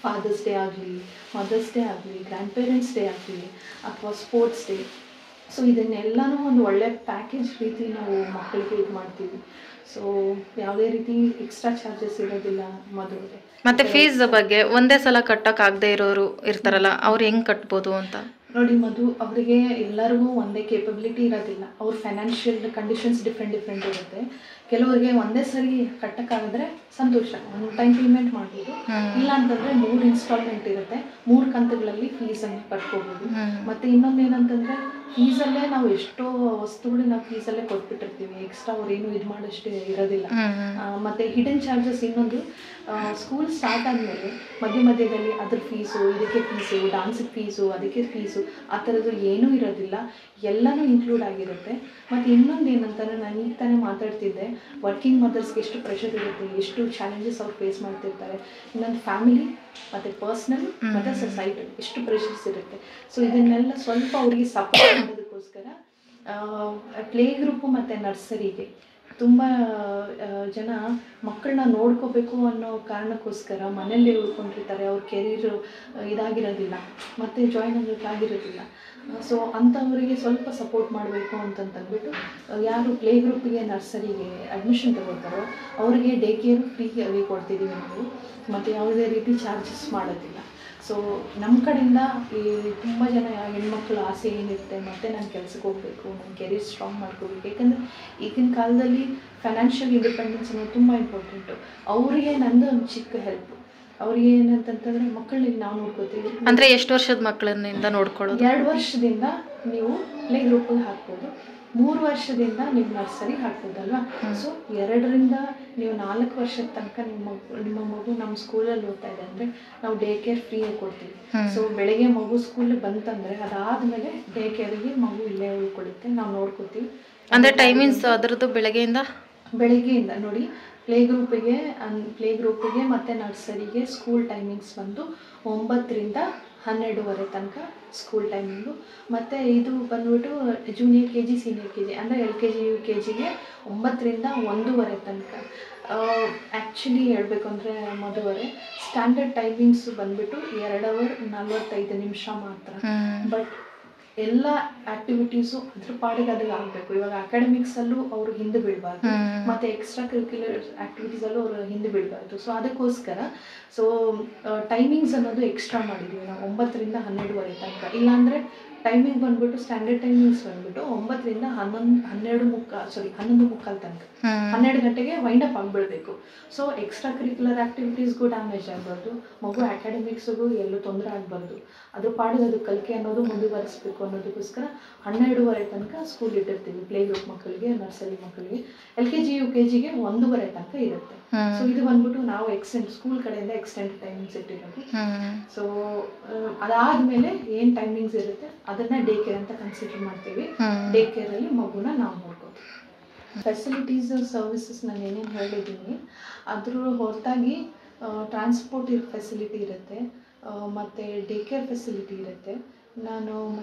ಫಾದರ್ಸ್ ಡೇ ಆಗಲಿ, ಮದರ್ಸ್ ಡೇ ಆಗಲಿ, ಗ್ರ್ಯಾಂಡ್ ಪೇರೆಂಟ್ಸ್ ಡೇ ಆಗಲಿ, ಅಥವಾ ಸ್ಪೋರ್ಟ್ಸ್ ಡೇ. ಸೊ ಇದನ್ನೆಲ್ಲನೂ ಒಂದು ಒಳ್ಳೆ ಪ್ಯಾಕೇಜ್ ರೀತಿ ನಾವು ಮಕ್ಕಳಿಗೆ ಇದು ಮಾಡ್ತೀವಿ. ಸೊ ಯಾವುದೇ ರೀತಿ ಎಕ್ಸ್ಟ್ರಾ ಚಾರ್ಜಸ್ ಇರೋದಿಲ್ಲ ಮದುವೆಗೆ. ಮತ್ತು ಫೀಸ್ ಬಗ್ಗೆ ಒಂದೇ ಸಲ ಕಟ್ಟೋಕ್ಕಾಗದೇ ಇರೋರು ಇರ್ತಾರಲ್ಲ, ಅವ್ರು ಹೆಂಗೆ ಕಟ್ಬೋದು ಅಂತ ನೋಡಿ. ಅವರಿಗೆ ಎಲ್ಲರಿಗೂ ಒಂದೇ ಕೇಪಬಿಲಿಟಿ ಇರೋದಿಲ್ಲ. ಅವ್ರ ಫೈನಾನ್ಷಿಯಲ್ ಕಂಡೀಷನ್ಸ್ ಡಿಫ್ರೆಂಟ್ ಇರುತ್ತೆ. ಕೆಲವರಿಗೆ ಒಂದೇ ಸರಿ ಕಟ್ಟಕ್ಕಾಗಿದ್ರೆ ಸಂತೋಷ, ಒಂದು ಟೈಮ್ ಪೇಮೆಂಟ್ ಮಾಡ್ಬೋದು. ಇಲ್ಲ ಅಂತಂದರೆ 3 ಇನ್ಸ್ಟಾಲ್ಮೆಂಟ್ ಇರುತ್ತೆ, 3 ಕಂತುಗಳಲ್ಲಿ ಫೀಸನ್ನು ಕಟ್ಕೋಬೋದು. ಮತ್ತು ಇನ್ನೊಂದು ಏನಂತಂದರೆ ಫೀಸಲ್ಲೇ ನಾವು ಎಷ್ಟೋ ವಸ್ತುಗಳು ನಾವು ಫೀಸಲ್ಲೇ ಕೊಟ್ಬಿಟ್ಟಿರ್ತೀವಿ, ಎಕ್ಸ್ಟ್ರಾ ಅವ್ರೇನು ಇದು ಮಾಡೋಷ್ಟು ಇರೋದಿಲ್ಲ. ಮತ್ತು ಹಿಡನ್ ಚಾರ್ಜಸ್ ಇನ್ನೊಂದು, ಸ್ಕೂಲ್ ಸ್ಟಾರ್ಟ್ ಆದಮೇಲೆ ಮಧ್ಯದಲ್ಲಿ ಅದ್ರ ಫೀಸು, ಇದಕ್ಕೆ ಫೀಸು, ಡಾನ್ಸಿಗೆ ಫೀಸು, ಅದಕ್ಕೆ ಫೀಸು, ಆ ಥರದ್ದು ಏನೂ ಇರೋದಿಲ್ಲ, ಎಲ್ಲನೂ ಇನ್ಕ್ಲೂಡ್ ಆಗಿರುತ್ತೆ. ಮತ್ತು ಇನ್ನೊಂದು ಏನಂತಂದರೆ, ನಾನು ಈಗ ತಾನೇ ಮಾತಾಡ್ತಿದ್ದೆ, ವರ್ಕಿಂಗ್ ಮದರ್ಸ್ಗೆ ಎಷ್ಟು ಪ್ರೆಷರ್ ಇರುತ್ತೆ, ಎಷ್ಟು ಚಾಲೆಂಜಸ್ ಅವ್ರು ಫೇಸ್ ಮಾಡ್ತಿರ್ತಾರೆ. ಇನ್ನೊಂದು ಫ್ಯಾಮಿಲಿ ಮತ್ತು ಪರ್ಸ್ನಲ್ ಮತ್ತು ಸೊಸೈಟಿ ಎಷ್ಟು ಪ್ರೆಷರ್ಸ್ ಇರುತ್ತೆ. ಸೊ ಇದನ್ನೆಲ್ಲ ಸ್ವಲ್ಪ ಅವರಿಗೆ ಸಪೋರ್ಟ್ ಮಾಡೋದಕ್ಕೋಸ್ಕರ ಪ್ಲೇ ಗ್ರೂಪು ಮತ್ತು ನರ್ಸರಿಗೆ ತುಂಬ ಜನ ಮಕ್ಕಳನ್ನ ನೋಡ್ಕೋಬೇಕು ಅನ್ನೋ ಕಾರಣಕ್ಕೋಸ್ಕರ ಮನೆಯಲ್ಲೇ ಉಳ್ಕೊಂಡಿರ್ತಾರೆ. ಅವ್ರ ಕೆರಿಯರು ಇದಾಗಿರೋದಿಲ್ಲ, ಮತ್ತು ಜಾಯ್ನ್ ಆಗೋಕ್ಕಾಗಿರೋದಿಲ್ಲ. ಸೊ ಅಂಥವರಿಗೆ ಸ್ವಲ್ಪ ಸಪೋರ್ಟ್ ಮಾಡಬೇಕು ಅಂತಂದ್ಬಿಟ್ಟು ಯಾರು ಪ್ಲೇ ಗ್ರೂಪಿಗೆ ನರ್ಸರಿಗೆ ಅಡ್ಮಿಷನ್ ತಗೊಳ್ತಾರೋ ಅವರಿಗೆ ಡೇ ಕೇರು ಫ್ರೀಯಾಗಿ ಕೊಡ್ತಿದ್ದೀವಿ ನಾವು, ಮತ್ತು ಯಾವುದೇ ರೀತಿ ಚಾರ್ಜಸ್ ಮಾಡೋದಿಲ್ಲ. ಸೊ ನಮ್ಮ ಕಡೆಯಿಂದ ಈ ತುಂಬ ಜನ ಹೆಣ್ಮಕ್ಳ ಆಸೆ ಏನಿರುತ್ತೆ, ಮತ್ತು ನಾನು ಕೆಲ್ಸಕ್ಕೆ ಹೋಗಬೇಕು, ನನ್ನ ಕೆರಿಯರ್ ಸ್ಟ್ರಾಂಗ್ ಮಾಡ್ಕೋಬೇಕು. ಯಾಕಂದರೆ ಈಗಿನ ಕಾಲದಲ್ಲಿ ಫೈನಾನ್ಷಿಯಲ್ ಇಂಡಿಪೆಂಡೆನ್ಸ್ ಅನ್ನೋದು ತುಂಬ ಇಂಪಾರ್ಟೆಂಟು. ಅವರಿಗೆ ನಂದು ಒಂದು ಚಿಕ್ಕ ಹೆಲ್ಪ್. ಅವ್ರಿಗೆ ಏನಂತಂತಂದರೆ ಮಕ್ಕಳನ್ನ ನಾವು ನೋಡ್ಕೋತೀವಿ. ಅಂದರೆ ಎಷ್ಟು ವರ್ಷದ ಮಕ್ಕಳನ್ನಿಂದ ನೋಡ್ಕೊಳ್ಳೋದು? 2 ವರ್ಷದಿಂದ ನೀವು ಪ್ಲೇ ಗ್ರೂಪಿಗೆ ಹಾಕ್ಬೋದು, 3 ವರ್ಷದಿಂದ ನೀವು ನರ್ಸರಿಗೆ ಹಾಕ್ಬೋದಲ್ವಾ. ಸೊ 2ರಿಂದ ನೀವು 4 ವರ್ಷದ ತನಕ ನಿಮ್ಮ ಮಗು ನಮ್ಮ ಸ್ಕೂಲಲ್ಲಿ ಓದ್ತಾ ಇದೆ ಅಂದರೆ ನಾವು ಡೇ ಕೇರ್ ಫ್ರೀಯಾಗಿ ಕೊಡ್ತೀವಿ. ಸೊ ಬೆಳಗ್ಗೆ ಮಗು ಸ್ಕೂಲಿಗೆ ಬಂತಂದರೆ ಅದಾದಮೇಲೆ ಡೇ ಕೇರಿಗೆ ಮಗು ಇಲ್ಲೇ ಉಳ್ಕೊಳ್ಳುತ್ತೆ, ನಾವು ನೋಡ್ಕೋತೀವಿ. ಅಂದರೆ ಟೈಮಿಂಗ್ಸ್ ಅದರದ್ದು ಬೆಳಗ್ಗೆಯಿಂದ ನೋಡಿ, ಪ್ಲೇ ಗ್ರೂಪಿಗೆ ಮತ್ತು ನರ್ಸರಿಗೆ ಸ್ಕೂಲ್ ಟೈಮಿಂಗ್ಸ್ ಬಂದು 9ರಿಂದ 12:30 ತನಕ ಸ್ಕೂಲ್ ಟೈಮಿಂಗು. ಮತ್ತು ಇದು ಬಂದ್ಬಿಟ್ಟು ಜೂನಿಯರ್ KG ಸೀನಿಯರ್ KG ಅಂದರೆ LKG UKGಗೆ 9ರಿಂದ 1:30 ತನಕ. ಆ್ಯಕ್ಚುಲಿ ಹೇಳಬೇಕು ಅಂದರೆ ಮದುವರೆ ಸ್ಟ್ಯಾಂಡರ್ಡ್ ಟೈಮಿಂಗ್ಸು ಬಂದ್ಬಿಟ್ಟು 2 ಅವರ್ 45 ನಿಮಿಷ ಮಾತ್ರ. ಬಟ್ ಎಲ್ಲ ಆ್ಯಕ್ಟಿವಿಟೀಸು ಅದ್ರ ಪಾಡಿಗೆ ಅದಾಗ ಆಗಬೇಕು. ಇವಾಗ ಅಕಾಡೆಮಿಕ್ಸಲ್ಲೂ ಅವರು ಹಿಂದೆ ಬೀಳಬಾರ್ದು, ಮತ್ತು ಎಕ್ಸ್ಟ್ರಾ ಕರಿಕ್ಯುಲರ್ ಆ್ಯಕ್ಟಿವಿಟೀಸಲ್ಲೂ ಅವರು ಹಿಂದೆ ಬೀಳಬಾರ್ದು. ಸೊ ಅದಕ್ಕೋಸ್ಕರ ಟೈಮಿಂಗ್ಸ್ ಅನ್ನೋದು ಎಕ್ಸ್ಟ್ರಾ ಮಾಡಿದ್ದೀವಿ ನಾವು 9ರಿಂದ 12:30 ತನಕ. ಇಲ್ಲಾಂದರೆ ಟೈಮಿಂಗ್ ಬಂದ್ಬಿಟ್ಟು ಸ್ಟ್ಯಾಂಡರ್ಡ್ ಟೈಮಿಂಗ್ಸ್ ಬಂದ್ಬಿಟ್ಟು 9ರಿಂದ 11:15 ತನಕ, 12 ಗಂಟೆಗೆ ವೈಂಡ್ ಅಪ್ ಆಗಿಬಿಡ್ಬೇಕು. ಸೊ ಎಕ್ಸ್ಟ್ರಾ ಕರಿಕ್ಯುಲರ್ ಆ್ಯಕ್ಟಿವಿಟೀಸ್ಗೂ ಡ್ಯಾಮೇಜ್ ಆಗಬಾರ್ದು, ಮಗು ಅಕಾಡೆಮಿಕ್ಸ್ಗೂ ಎಲ್ಲೂ ತೊಂದರೆ ಆಗಬಾರ್ದು. ಅದ್ರ ಪಾಡಿಗೆ ಅದು ಕಲಿಕೆ ಅನ್ನೋದು ಮುಂದುವರಿಸಬೇಕು ಅನ್ನೋದಕ್ಕೋಸ್ಕರ 12:30 ತನಕ ಸ್ಕೂಲ್ ಇಟ್ಟಿರ್ತೀವಿ. ಪ್ಲೇ ಗ್ರೂಪ್ ಮಕ್ಕಳಿಗೆ, ನರ್ಸರಿ ಮಕ್ಕಳಿಗೆ. LKG UKGಗೆ 1:30 ತನಕ ಇರುತ್ತೆ. ಸೊ ಇದು ಬಂದ್ಬಿಟ್ಟು ನಾವು ಸ್ಕೂಲ್ ಕಡೆಯಿಂದ ಎಕ್ಸ್ಟೆಂಡ್ ಟೈಮಿಂಗ್ಸ್ ಇಟ್ಟಿರೋದು. ಸೊ ಅದಾದಮೇಲೆ ಏನು ಟೈಮಿಂಗ್ಸ್ ಇರುತ್ತೆ ಅದನ್ನ ಡೇ ಕೇರ್ ಅಂತ ಕನ್ಸಿಡರ್ ಮಾಡ್ತೀವಿ. ಡೇ ಕೇರಲ್ಲಿ ಮಗುನ ನಾವು ನೋಡ್ಕೋತೀವಿ. ಫೆಸಿಲಿಟೀಸ್ ಸರ್ವಿಸಸ್ ನಾನು ಏನೇನು ಹೇಳಿದ್ದೀನಿ ಅದ್ರ ಹೊರತಾಗಿ ಟ್ರಾನ್ಸ್ಪೋರ್ಟ್ ಫೆಸಿಲಿಟಿ ಇರುತ್ತೆ, ಮತ್ತು ಡೇ ಕೇರ್ ಫೆಸಿಲಿಟಿ ಇರುತ್ತೆ. ನಾನು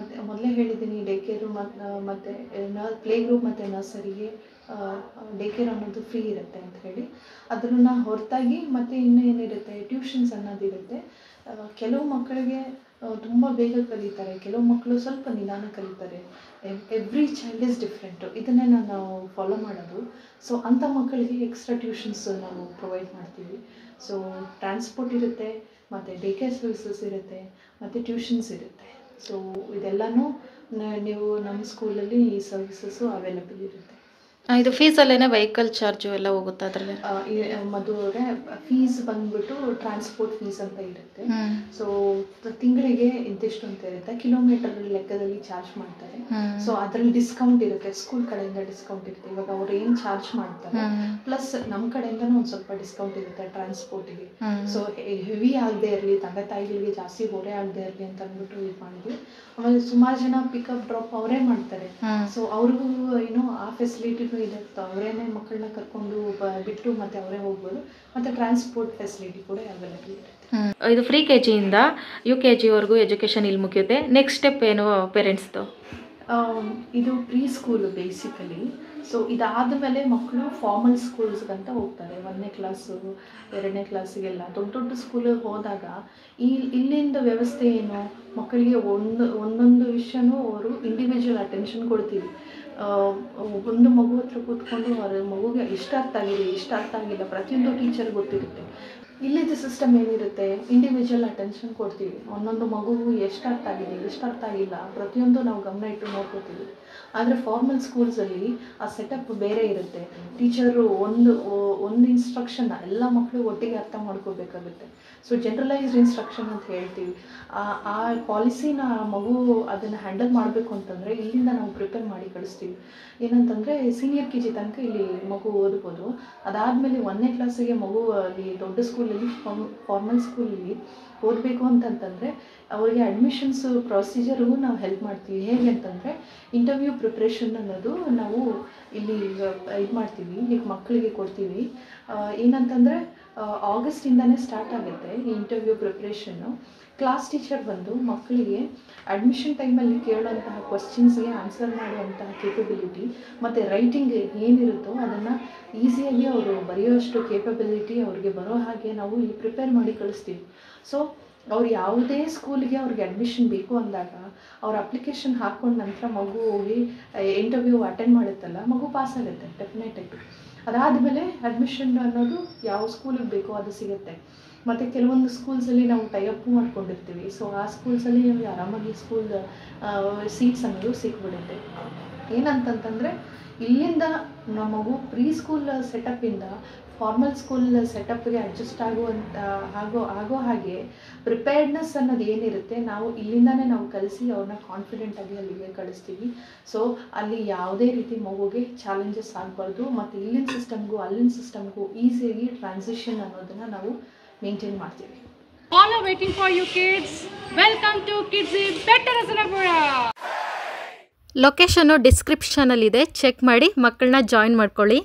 ಮೊದಲೇ ಹೇಳಿದ್ದೀನಿ ಡೇ ಕೇರು ಮತ್ತು ಪ್ಲೇ ಗ್ರೂಪ್ ಮತ್ತು ನರ್ಸರಿಗೆ ಡೇ ಕೇರ್ ಅನ್ನೋದು ಫ್ರೀ ಇರುತ್ತೆ ಅಂತ ಹೇಳಿ. ಅದನ್ನ ಹೊರತಾಗಿ ಮತ್ತು ಇನ್ನೂ ಏನಿರುತ್ತೆ ಟ್ಯೂಷನ್ಸ್ ಅನ್ನೋದಿರುತ್ತೆ. ಕೆಲವು ಮಕ್ಕಳಿಗೆ ತುಂಬ ಬೇಗ ಕಲಿತಾರೆ, ಕೆಲವು ಮಕ್ಕಳು ಸ್ವಲ್ಪ ನಿಧಾನ ಕಲಿತಾರೆ. Every child is different. ಇದನ್ನೇ ನಾವು ಫಾಲೋ ಮಾಡೋದು. ಸೊ ಅಂಥ ಮಕ್ಕಳಿಗೆ ಎಕ್ಸ್ಟ್ರಾ ಟ್ಯೂಷನ್ಸ್ ನಾವು ಪ್ರೊವೈಡ್ ಮಾಡ್ತೀವಿ. ಸೊ ಟ್ರಾನ್ಸ್ಪೋರ್ಟ್ ಇರುತ್ತೆ, ಮತ್ತು ಡೇ ಕೇರ್ ಸರ್ವಿಸಸ್ ಇರುತ್ತೆ, ಮತ್ತು ಟ್ಯೂಷನ್ಸ್ ಇರುತ್ತೆ. ಸೊ ಇದೆಲ್ಲನೂ ನೀವು ನಮ್ಮ ಸ್ಕೂಲಲ್ಲಿ ಈ ಸರ್ವಿಸಸ್ಸು ಅವೈಲಬಲ್ ಇರುತ್ತೆ. ಇದು ಫೀಸಲ್ಲೇನೆ ವೆಹಿಕಲ್ ಚಾರ್ಜು ಎಲ್ಲ ಹೋಗುತ್ತೆ ಅದರಲ್ಲಿ? ಮದುವೆ ಫೀಸ್ ಬಂದ್ಬಿಟ್ಟು ಟ್ರಾನ್ಸ್ಪೋರ್ಟ್ ಫೀಸ್ ಅಂತ ಇರುತ್ತೆ. ಸೊ ತಿಂಗಳಿಗೆ ಇಂತಿಷ್ಟು ಅಂತ ಇರುತ್ತೆ, ಕಿಲೋಮೀಟರ್ ಲೆಕ್ಕದಲ್ಲಿ ಚಾರ್ಜ್ ಮಾಡ್ತಾರೆ. ಸೊ ಅದರಲ್ಲಿ ಡಿಸ್ಕೌಂಟ್ ಇರುತ್ತೆ, ಸ್ಕೂಲ್ ಕಡೆಯಿಂದ ಡಿಸ್ಕೌಂಟ್ ಇರುತ್ತೆ. ಇವಾಗ ಅವ್ರು ಏನು ಚಾರ್ಜ್ ಮಾಡ್ತಾರೆ ಪ್ಲಸ್ ನಮ್ಮ ಕಡೆಯಿಂದನೂ ಒಂದು ಸ್ವಲ್ಪ ಡಿಸ್ಕೌಂಟ್ ಇರುತ್ತೆ ಟ್ರಾನ್ಸ್ಪೋರ್ಟಿಗೆ. ಸೊ ಹೆವಿ ಆಗದೆ ಇರಲಿ, ತಂದೆ ತಾಯಿಗಳಿಗೆ ಜಾಸ್ತಿ ಹೊರೆ ಆಗದೆ ಇರಲಿ ಅಂತ ಅಂದ್ಬಿಟ್ಟು ಇದು ಮಾಡಿದ್ವಿ. ಆಮೇಲೆ ಸುಮಾರು ಜನ ಪಿಕಪ್ ಡ್ರಾಪ್ ಅವರೇ ಮಾಡ್ತಾರೆ. ಸೊ ಅವ್ರಿಗೂ ಏನೋ ಆ ಫೆಸಿಲಿಟಿ ಇದೆ, ಅವರೇನೇ ಮಕ್ಕಳನ್ನ ಕರ್ಕೊಂಡು ಬಿಟ್ಟು ಮತ್ತೆ ಅವರೇ ಹೋಗ್ಬೋದು. ಮತ್ತು ಟ್ರಾನ್ಸ್ಪೋರ್ಟ್ ಫೆಸಿಲಿಟಿ ಕೂಡ ಅವೈಲೇಬಲ್ ಇರುತ್ತೆ. ಇದು ಫ್ರೀ KGಯಿಂದ UKGವರೆಗೂ ಎಜುಕೇಷನ್ ಇಲ್ಲಿ ಮುಗಿಯುತ್ತೆ. ನೆಕ್ಸ್ಟ್ ಸ್ಟೆಪ್ ಏನು ಪೇರೆಂಟ್ಸ್ದು? ಇದು ಪ್ರೀ ಸ್ಕೂಲು ಬೇಸಿಕಲಿ. ಸೊ ಇದಾದಮೇಲೆ ಮಕ್ಕಳು ಫಾರ್ಮಲ್ ಸ್ಕೂಲ್ಸ್ಗಂತ ಹೋಗ್ತಾರೆ. 1ನೇ ಕ್ಲಾಸು 2ನೇ ಕ್ಲಾಸಿಗೆಲ್ಲ ದೊಡ್ಡ ದೊಡ್ಡ ಸ್ಕೂಲಿಗೆ ಹೋದಾಗ ಇಲ್ಲಿಂದ ವ್ಯವಸ್ಥೆ ಏನು, ಮಕ್ಕಳಿಗೆ ಒಂದೊಂದು ವಿಷಯನೂ ಅವರು ಇಂಡಿವಿಜುವಲ್ ಅಟೆನ್ಷನ್ ಕೊಡ್ತೀವಿ. ಒಂದು ಮಗು ಹತ್ರ ಕೂತ್ಕೊಂಡು ಅವ್ರ ಮಗುಗೆ ಇಷ್ಟ ಅರ್ಥ ಆಗಿದೆ, ಇಷ್ಟ ಅರ್ಥ ಆಗಿಲ್ಲ, ಪ್ರತಿಯೊಂದು ಟೀಚರ್ ಗೊತ್ತಿರುತ್ತೆ. ಇಲ್ಲಿದ್ದು ಸಿಸ್ಟಮ್ ಏನಿರುತ್ತೆ, ಇಂಡಿವಿಜುವಲ್ ಅಟೆನ್ಷನ್ ಕೊಡ್ತೀವಿ. ಒಂದೊಂದು ಮಗುವು ಎಷ್ಟು ಅರ್ಥ ಆಗಿದೆ, ಎಷ್ಟು ಅರ್ಥ ಆಗಿಲ್ಲ, ಪ್ರತಿಯೊಂದು ನಾವು ಗಮನ ಇಟ್ಟು ನೋಡ್ಕೋತೀವಿ. ಆದರೆ ಫಾರ್ಮಲ್ ಸ್ಕೂಲ್ಸಲ್ಲಿ ಆ ಸೆಟಪ್ ಬೇರೆ ಇರುತ್ತೆ. ಟೀಚರು ಒಂದು ಇನ್ಸ್ಟ್ರಕ್ಷನ್ ಎಲ್ಲ ಮಕ್ಕಳು ಒಟ್ಟಿಗೆ ಅರ್ಥ ಮಾಡ್ಕೋಬೇಕಾಗುತ್ತೆ. ಸೊ ಜನರಲೈಸ್ಡ್ ಇನ್ಸ್ಟ್ರಕ್ಷನ್ ಅಂತ ಹೇಳ್ತೀವಿ. ಆ ಪಾಲಿಸಿನ ಮಗು ಅದನ್ನು ಹ್ಯಾಂಡಲ್ ಮಾಡಬೇಕು ಅಂತಂದರೆ ಇಲ್ಲಿಂದ ನಾವು ಪ್ರಿಪೇರ್ ಮಾಡಿ ಕಳಿಸ್ತೀವಿ. ಏನಂತಂದರೆ ಸೀನಿಯರ್ KG ತನಕ ಇಲ್ಲಿ ಮಗು ಓದ್ಬೋದು. ಅದಾದಮೇಲೆ 1ನೇ ಕ್ಲಾಸಿಗೆ ಮಗು ಅಲ್ಲಿ ದೊಡ್ಡ ಸ್ಕೂಲಲ್ಲಿ ಫಾರ್ಮಲ್ ಸ್ಕೂಲಲ್ಲಿ ಓದಬೇಕು ಅಂತಂತಂದರೆ ಅವರಿಗೆ ಅಡ್ಮಿಷನ್ಸ್ ಪ್ರೊಸೀಜರ್ಗೂ ನಾವು ಹೆಲ್ಪ್ ಮಾಡ್ತೀವಿ. ಹೇಗೆ ಅಂತಂದರೆ ಇಂಟರ್ವ್ಯೂ ಪ್ರಿಪ್ರೇಷನ್ ಅನ್ನೋದು ನಾವು ಇಲ್ಲಿ ಇದು ಮಾಡ್ತೀವಿ, ಈಗ ಮಕ್ಕಳಿಗೆ ಕೊಡ್ತೀವಿ. ಏನಂತಂದರೆ ಆಗಸ್ಟಿಂದನೇ ಸ್ಟಾರ್ಟ್ ಆಗುತ್ತೆ ಈ ಇಂಟರ್ವ್ಯೂ ಪ್ರಿಪ್ರೇಷನ್ನು. ಕ್ಲಾಸ್ ಟೀಚರ್ ಬಂದು ಮಕ್ಕಳಿಗೆ ಅಡ್ಮಿಷನ್ ಟೈಮಲ್ಲಿ ಕೇಳುವಂತಹ ಕ್ವಶನ್ಸ್ಗೆ ಆನ್ಸರ್ ಮಾಡುವಂತಹ ಕೇಪಬಿಲಿಟಿ ಮತ್ತು ರೈಟಿಂಗ್ ಏನಿರುತ್ತೋ ಅದನ್ನು ಈಸಿಯಾಗಿ ಅವರು ಬರೆಯೋಷ್ಟು ಕೇಪಬಿಲಿಟಿ ಅವ್ರಿಗೆ ಬರೋ ಹಾಗೆ ನಾವು ಇಲ್ಲಿ ಪ್ರಿಪೇರ್ ಮಾಡಿ ಕಳಿಸ್ತೀವಿ. ಸೊ ಅವ್ರು ಯಾವುದೇ ಸ್ಕೂಲಿಗೆ ಅವ್ರಿಗೆ ಅಡ್ಮಿಷನ್ ಬೇಕು ಅಂದಾಗ ಅವ್ರ ಅಪ್ಲಿಕೇಶನ್ ಹಾಕ್ಕೊಂಡ ನಂತರ ಮಗು ಹೋಗಿ ಇಂಟರ್ವ್ಯೂ ಅಟೆಂಡ್ ಮಾಡುತ್ತಲ್ಲ, ಮಗು ಪಾಸ್ ಆಗುತ್ತೆ ಡೆಫಿನೆಟಾಗಿ. ಅದಾದಮೇಲೆ ಅಡ್ಮಿಷನ್ ಅನ್ನೋದು ಯಾವ ಸ್ಕೂಲಿಗೆ ಬೇಕೋ ಅದು ಸಿಗುತ್ತೆ. ಮತ್ತು ಕೆಲವೊಂದು ಸ್ಕೂಲ್ಸಲ್ಲಿ ನಾವು ಟೈಅಪ್ಪು ಮಾಡ್ಕೊಂಡಿರ್ತೀವಿ. ಸೊ ಆ ಸ್ಕೂಲ್ಸಲ್ಲಿ ನಮಗೆ ಆರಾಮಾಗಿ ಸ್ಕೂಲ್ ಸೀಟ್ಸ್ ಅನ್ನೋದು ಸಿಕ್ಬಿಡುತ್ತೆ. ಏನಂತಂತಂದರೆ ಇಲ್ಲಿಂದ ನಮ್ಮ ಮಗು ಪ್ರೀ ಸ್ಕೂಲ್ ಸೆಟಪ್ಪಿಂದ ಫಾರ್ಮಲ್ ಸ್ಕೂಲ್ ಸೆಟಪ್ಗೆ ಅಡ್ಜಸ್ಟ್ ಆಗೋ ಹಾಗೆ ಪ್ರಿಪೇರ್ಡ್ನೆಸ್ ಅನ್ನೋದು ಏನಿರುತ್ತೆ ನಾವು ಇಲ್ಲಿಂದನೇ ನಾವು ಕಲಿಸಿ ಅವ್ರನ್ನ ಕಾನ್ಫಿಡೆಂಟಾಗಿ ಅಲ್ಲಿಗೆ ಕಳಿಸ್ತೀವಿ. ಸೊ ಅಲ್ಲಿ ಯಾವುದೇ ರೀತಿ ಮಗುಗೆ ಚಾಲೆಂಜಸ್ ಆಗಬಾರ್ದು. ಮತ್ತು ಇಲ್ಲಿನ ಸಿಸ್ಟಮ್ಗೂ ಅಲ್ಲಿನ ಸಿಸ್ಟಮ್ಗೂ ಈಸಿಯಾಗಿ ಟ್ರಾನ್ಸಿಷನ್ ಅನ್ನೋದನ್ನು ನಾವು ಮೇಂಟೈನ್ ಮಾಡ್ತೀವಿ. All are waiting for you kids. Welcome to Kidzi Better Asanapura. Location ಡಿಸ್ಕ್ರಿಪ್ಷನಲ್ಲಿದೆ, ಚೆಕ್ ಮಾಡಿ ಮಕ್ಕಳನ್ನ ಜಾಯಿನ್ ಮಾಡ್ಕೊಳ್ಳಿ.